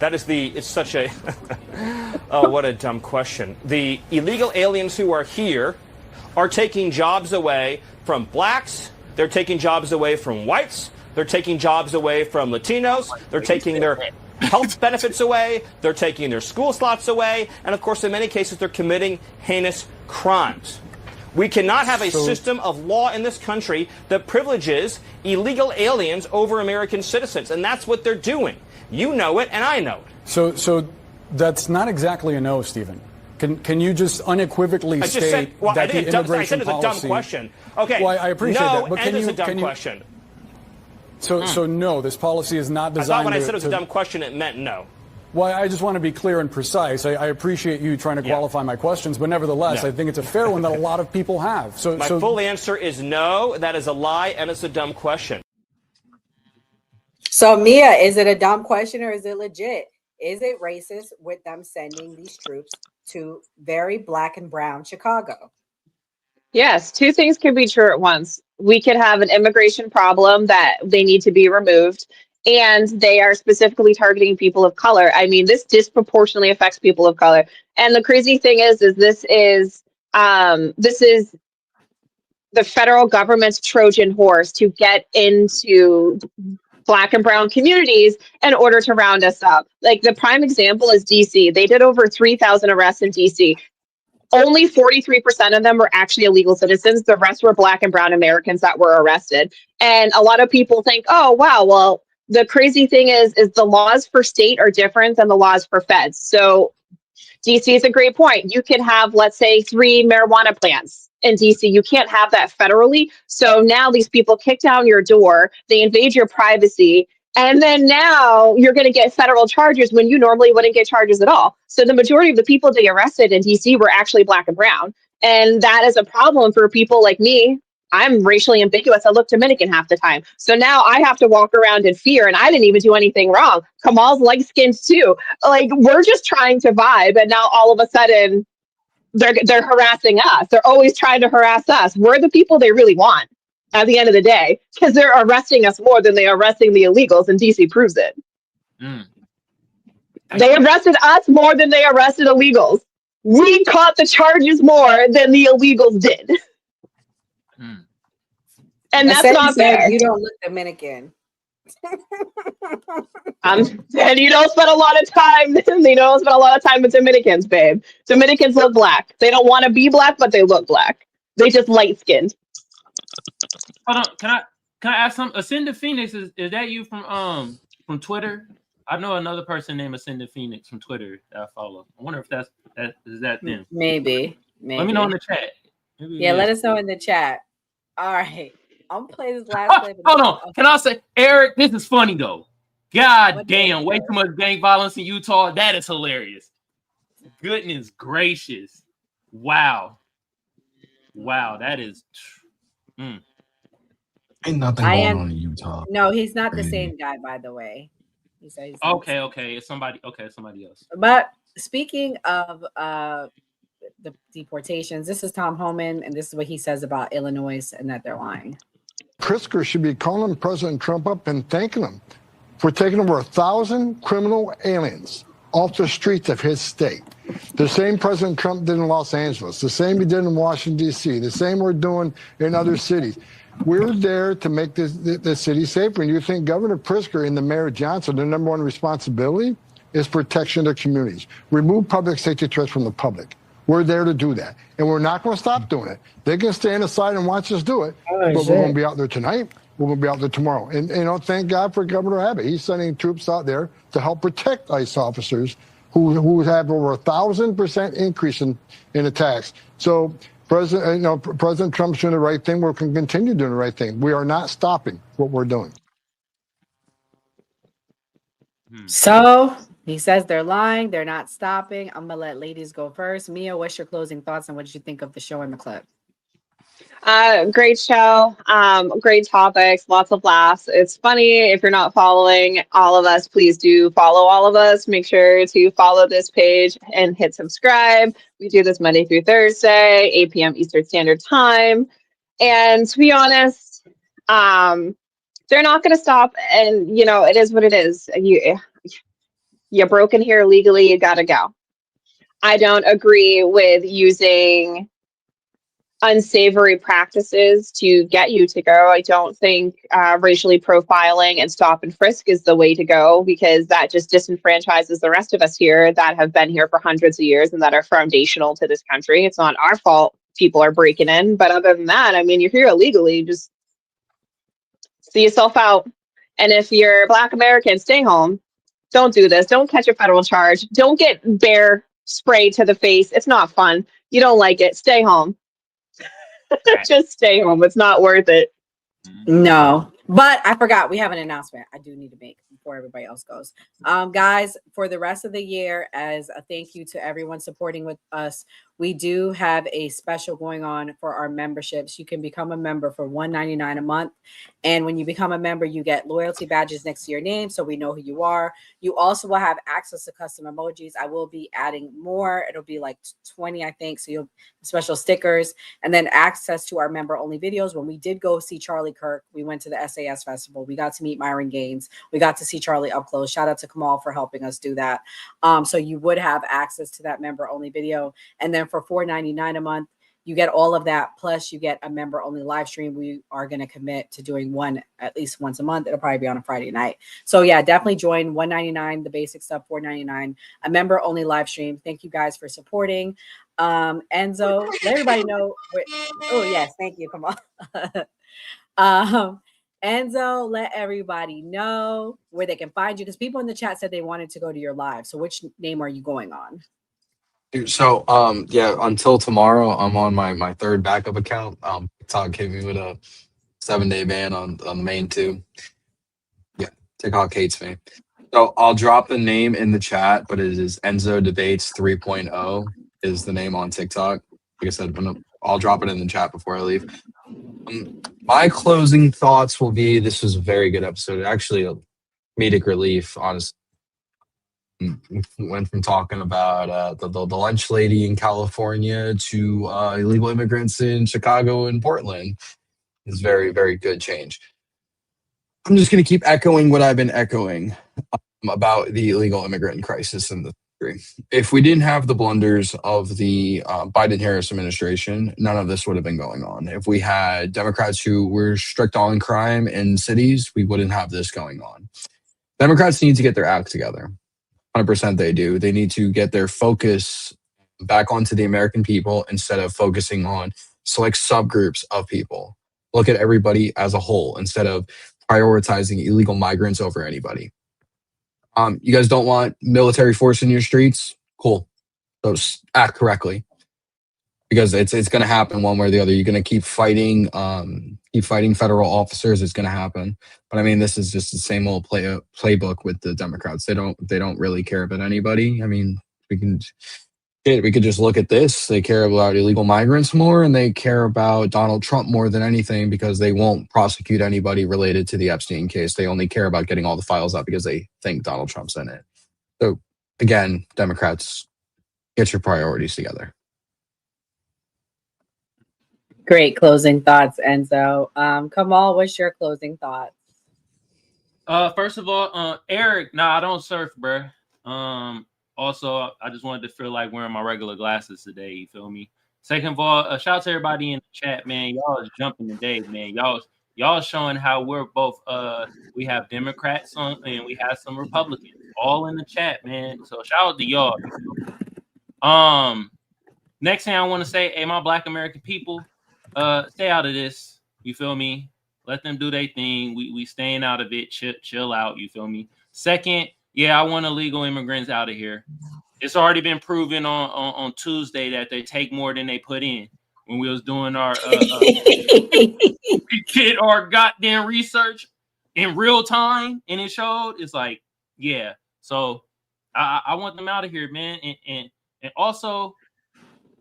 It's such a, oh, what a dumb question. The illegal aliens who are here are taking jobs away from blacks. They're taking jobs away from whites. They're taking jobs away from Latinos. They're taking their health benefits away. They're taking their school slots away. And of course, in many cases, they're committing heinous crimes. We cannot have a system of law in this country that privileges illegal aliens over American citizens. And that's what they're doing. You know it, and I know it. So that's not exactly a no, Stephen. Can you just unequivocally state that the immigration I said policy? It's a dumb question. Okay. Well, I appreciate that, but it's a dumb question. So no, this policy is not designed. I thought when I said it was a dumb question, it meant no. Well, I just want to be clear and precise. I appreciate you trying to qualify my questions, but nevertheless, I think it's a fair one that a lot of people have. My full answer is no. That is a lie, and it's a dumb question. So Mia, is it a dumb question or is it legit? Is it racist with them sending these troops to very black and brown Chicago? Yes, two things can be true at once. We could have an immigration problem that they need to be removed, and they are specifically targeting people of color. I mean, this disproportionately affects people of color. And the crazy thing is this is the federal government's Trojan horse to get into Black and brown communities in order to round us up. Like the prime example is DC. They did over 3,000 arrests in DC. Only 43% of them were actually illegal citizens. The rest were Black and brown Americans that were arrested. And a lot of people think, oh, wow, well, the crazy thing is the laws for state are different than the laws for feds. So DC is a great point. You can have, let's say, 3 marijuana plants in DC. You can't have that federally. So now these people kick down your door, they invade your privacy, and then now you're going to get federal charges when you normally wouldn't get charges at all. So the majority of the people they arrested in DC were actually Black and brown. And that is a problem for people like me. I'm racially ambiguous. I look Dominican half the time. So now I have to walk around in fear, and I didn't even do anything wrong. Kamal's light-skinned too. Like, we're just trying to vibe, and now all of a sudden they're harassing us. They're always trying to harass us. We're the people they really want at the end of the day, because they're arresting us more than they're arresting the illegals, and DC proves it. They arrested us more than they arrested illegals. We caught the charges more than the illegals did. And that's not fair. You don't look Dominican. And you don't spend a lot of time. You don't spend a lot of time with Dominicans, babe. Dominicans look black. They don't want to be black, but they look black. They just light skinned. Hold on, can I ask something? Ascended Phoenix, is that you from Twitter? I know another person named Ascended Phoenix from Twitter that I follow. I wonder if is that them? Maybe. Let me know in the chat. Yeah, let us know in the chat. All right. I'm gonna play this last clip. Hold on. Can I say, Eric, this is funny though. God damn, way too much gang violence in Utah. That is hilarious. Goodness gracious. Wow, that is Ain't nothing going on in Utah. No, he's not the same guy, by the way. He says okay. It's somebody else. But speaking of the deportations, this is Tom Homan, and this is what he says about Illinois and that they're lying. Pritzker should be calling President Trump up and thanking him for taking over 1,000 criminal aliens off the streets of his state. The same President Trump did in Los Angeles, the same he did in Washington, D.C., the same we're doing in other cities. We're there to make the city safer. And you think Governor Pritzker and the Mayor Johnson, their number one responsibility is protection of communities. Remove public safety threats from the public. We're there to do that. And we're not going to stop doing it. They can stand aside and watch us do it. But we're going to be out there tonight. We're going to be out there tomorrow. And thank God for Governor Abbott. He's sending troops out there to help protect ICE officers who have over 1,000% increase in attacks. So President Trump's doing the right thing. We're going to continue doing the right thing. We are not stopping what we're doing. So he says they're lying. They're not stopping. I'm going to let ladies go first. Mia, what's your closing thoughts and what did you think of the show and the clip? Great show. Great topics. Lots of laughs. It's funny. If you're not following all of us, please do follow all of us. Make sure to follow this page and hit subscribe. We do this Monday through Thursday, 8 p.m. Eastern Standard Time. And to be honest, they're not going to stop. And, you know, it is what it is. You're broken here legally. You got to go. I don't agree with using unsavory practices to get you to go. I don't think racially profiling and stop and frisk is the way to go, because that just disenfranchises the rest of us here that have been here for hundreds of years and that are foundational to this country. It's not our fault people are breaking in. But other than that, I mean, you're here illegally. Just see yourself out. And if you're Black American, stay home. Don't do this. Don't catch a federal charge. Don't get bear spray to the face. It's not fun. You don't like it. Stay home. Just stay home. It's not worth it. No, but I forgot we have an announcement I do need to make before everybody else goes. Guys, for the rest of the year, as a thank you to everyone supporting with us, we do have a special going on for our memberships. You can become a member for $1.99 a month. And when you become a member, you get loyalty badges next to your name, so we know who you are. You also will have access to custom emojis. I will be adding more. It'll be like 20, I think. So you'll special stickers, and then access to our member only videos. When we did go see Charlie Kirk, we went to the SAS festival. We got to meet Myron Gaines. We got to see Charlie up close. Shout out to Kamal for helping us do that. So you would have access to that member only video. And then for $4.99 a month, you get all of that. Plus you get a member only live stream. We are going to commit to doing one at least once a month. It'll probably be on a Friday night. So yeah, definitely join. $1.99, the basic stuff, $4.99, a member only live stream. Thank you guys for supporting. Enzo, let everybody know. Oh yes, thank you. Come on. Enzo, let everybody know where they can find you, because people in the chat said they wanted to go to your live. So which name are you going on? So yeah, until tomorrow, I'm on my third backup account. TikTok hit me with a 7-day ban on the main two. Yeah, TikTok hates me. So I'll drop the name in the chat, but it is Enzo Debates 3.0 is the name on TikTok. Like I said, I'll drop it in the chat before I leave. My closing thoughts will be, this was a very good episode. Actually, a comedic relief, honestly. Went from talking about the lunch lady in California to illegal immigrants in Chicago and Portland. It's very, very good change. I'm just going to keep echoing what I've been echoing about the illegal immigrant crisis in the country. If we didn't have the blunders of the Biden-Harris administration, none of this would have been going on. If we had Democrats who were strict on crime in cities, we wouldn't have this going on. Democrats need to get their act together. 100% they do. They need to get their focus back onto the American people instead of focusing on select subgroups of people. Look at everybody as a whole instead of prioritizing illegal migrants over anybody. You guys don't want military force in your streets? Cool. So act correctly, because it's going to happen one way or the other. You're going to keep fighting federal officers. It's going to happen. But I mean, this is just the same old playbook with the Democrats. They don't really care about anybody. I mean, we could just look at this. They care about illegal migrants more, and they care about Donald Trump more than anything, because they won't prosecute anybody related to the Epstein case. They only care about getting all the files out because they think Donald Trump's in it. So again, Democrats, get your priorities together. Great closing thoughts, Enzo. Kamal, what's your closing thoughts? First of all, Eric, nah, I don't surf, bro. Also, I just wanted to feel like wearing my regular glasses today. You feel me? Second of all, shout out to everybody in the chat, man. Y'all is jumping today, man. Y'all showing how we're both. We have Democrats on, and we have some Republicans all in the chat, man. So shout out to y'all. Next thing I want to say, hey, my Black American people, stay out of this. You feel me? Let them do their thing. We staying out of it. Chill out. You feel me? Second, yeah, I want illegal immigrants out of here. It's already been proven on Tuesday that they take more than they put in. When we was doing our we did our goddamn research in real time, and it showed. It's like, yeah. So I want them out of here, man. And also,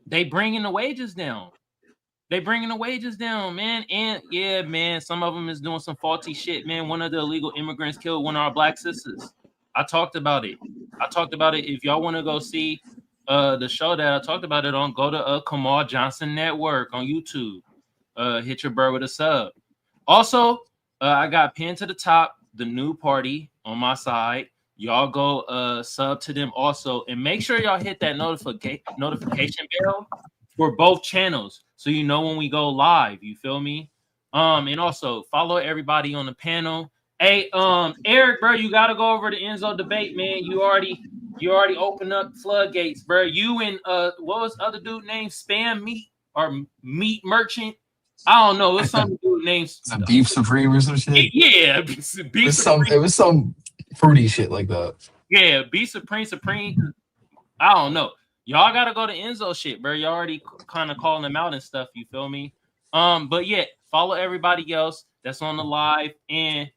they bringing the wages down. They bringing the wages down, man. And yeah, man, some of them is doing some faulty shit, man. One of the illegal immigrants killed one of our black sisters. I talked about it. If y'all want to go see the show that I talked about it on, go to Kamal Johnson Network on YouTube. Hit your bird with a sub. Also, I got pinned to the top the new party on my side. Y'all go sub to them also, and make sure y'all hit that notification bell for both channels so you know when we go live. You feel me? And also follow everybody on the panel. Hey, Eric, bro, you gotta go over the Enzo debate, man. You already opened up floodgates, bro. You and what was the other dude named Spam Meat or Meat Merchant? I don't know. It's some dude named Beef Supreme or some shit. Yeah, It was some fruity shit like that. Yeah, Beef Supreme. I don't know. Y'all gotta go to Enzo shit, bro. You already kind of calling them out and stuff. You feel me? But yeah, follow everybody else that's on the live. And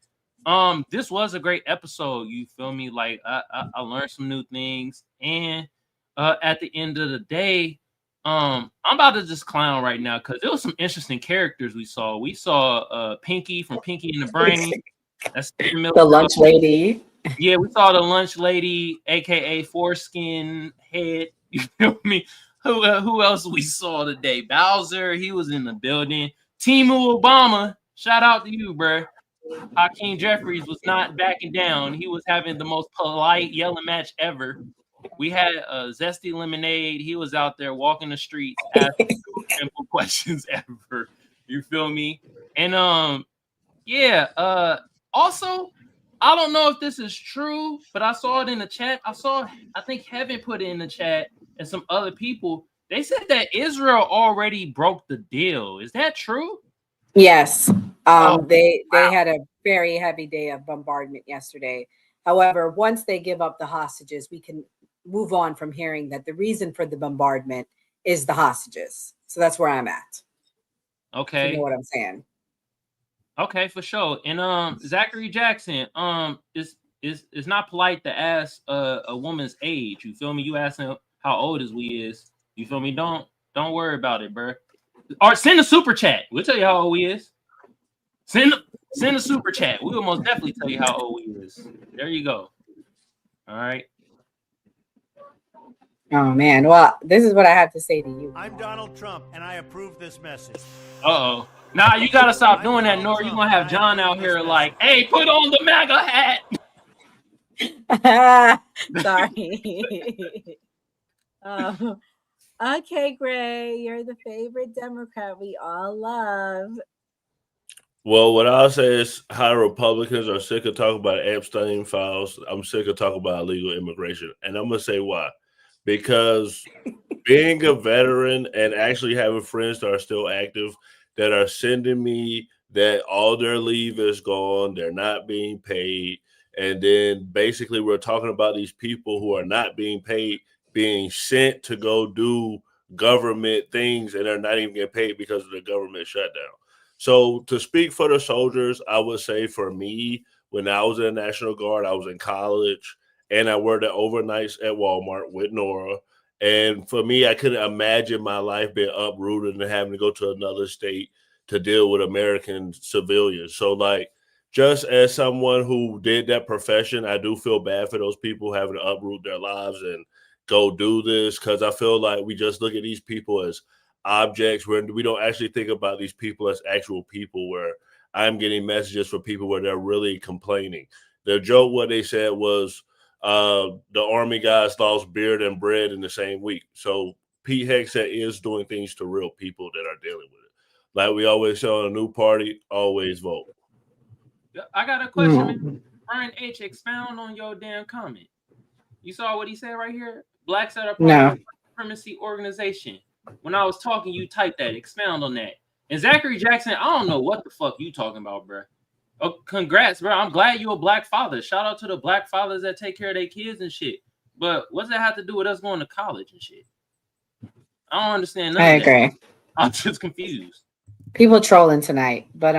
this was a great episode. You feel me? Like I learned some new things. And at the end of the day, I'm about to just clown right now because there was some interesting characters we saw. We saw Pinky from Pinky and the Brain. That's the lunch lady. Yeah, we saw the lunch lady, aka Foreskin Head. You feel me? Who else we saw today? Bowser, he was in the building. Timu Obama, shout out to you, bro. Hakeem Jeffries was not backing down. He was having the most polite yelling match ever. We had Zesty Lemonade. He was out there walking the streets, asking simple questions ever. You feel me? And also, I don't know if this is true, but I saw it in the chat. I think Heaven put it in the chat and some other people. They said that Israel already broke the deal. Is that true? Yes. They had a very heavy day of bombardment yesterday. However, once they give up the hostages, we can move on from hearing that the reason for the bombardment is the hostages. So that's where I'm at. Okay. You know what I'm saying? Okay, for sure. And Zachary Jackson, it's not polite to ask a woman's age. You feel me? You asking how old we is. You feel me? Don't worry about it, bro. Or send a super chat. We'll tell you how old we is. Send a super chat. We will most definitely tell you how old we is. There you go. All right. Oh man. Well, this is what I have to say to you. I'm Donald Trump, and I approve this message. Uh-oh. Nah, you gotta stop doing that, Nora. You're gonna have John out here like, hey, put on the MAGA hat. Sorry. Okay, Gray, you're the favorite Democrat we all love. Well, what I'll say is how Republicans are sick of talking about Epstein files. I'm sick of talking about illegal immigration. And I'm going to say why. Because being a veteran and actually having friends that are still active that are sending me that all their leave is gone, they're not being paid. And then basically we're talking about these people who are not being paid, being sent to go do government things, and they're not even getting paid because of the government shutdown. So to speak for the soldiers, I would say for me, when I was in the National Guard, I was in college and I worked at overnights at Walmart with Nora. And for me, I couldn't imagine my life being uprooted and having to go to another state to deal with American civilians. So like, just as someone who did that profession, I do feel bad for those people having to uproot their lives and go do this, because I feel like we just look at these people as objects where we don't actually think about these people as actual people, where I'm getting messages from people where they're really complaining. The joke, what they said was the Army guys lost beard and bread in the same week. So Pete Hegseth is doing things to real people that are dealing with it. Like we always say on a new party, always vote. I got a question, man. Brian H., expound on your damn comment. You saw what he said right here? Blacks that are part of a supremacy organization. When I was talking, you typed that. Expound on that. And Zachary Jackson, I don't know what the fuck you talking about, bro. Oh, congrats, bro. I'm glad you're a black father. Shout out to the black fathers that take care of their kids and shit. But what's that have to do with us going to college and shit? I don't understand none of that. I agree. I'm just confused. People trolling tonight. But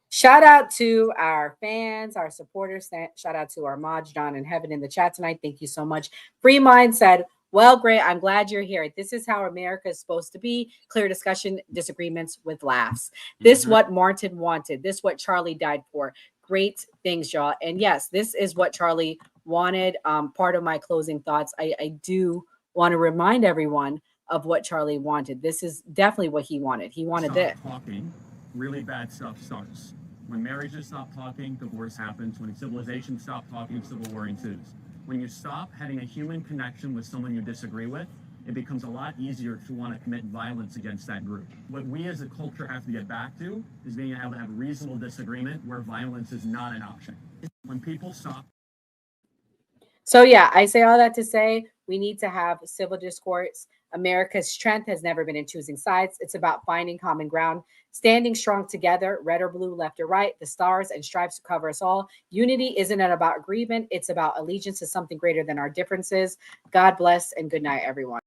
shout out to our fans, our supporters. Shout out to our mods, John and Heaven in the chat tonight. Thank you so much. Free Mind said, Well, great. I'm glad you're here. This is how America is supposed to be. Clear discussion, disagreements with laughs. This what Martin wanted. This what Charlie died for. Great things, y'all. And yes, this is what Charlie wanted. Part of my closing thoughts, I do want to remind everyone of what Charlie wanted. This is definitely what he wanted. He wanted this. Talking, really bad stuff starts. When marriages stop talking, divorce happens. When civilization stop talking, civil war ensues. When you stop having a human connection with someone you disagree with, it becomes a lot easier to want to commit violence against that group. What we as a culture have to get back to is being able to have reasonable disagreement where violence is not an option. When people stop. So yeah, I say all that to say we need to have civil discourse. America's strength has never been in choosing sides. It's about finding common ground, standing strong together, red or blue, left or right, the stars and stripes cover us all. Unity isn't about agreement. It's about allegiance to something greater than our differences. God bless and good night, everyone.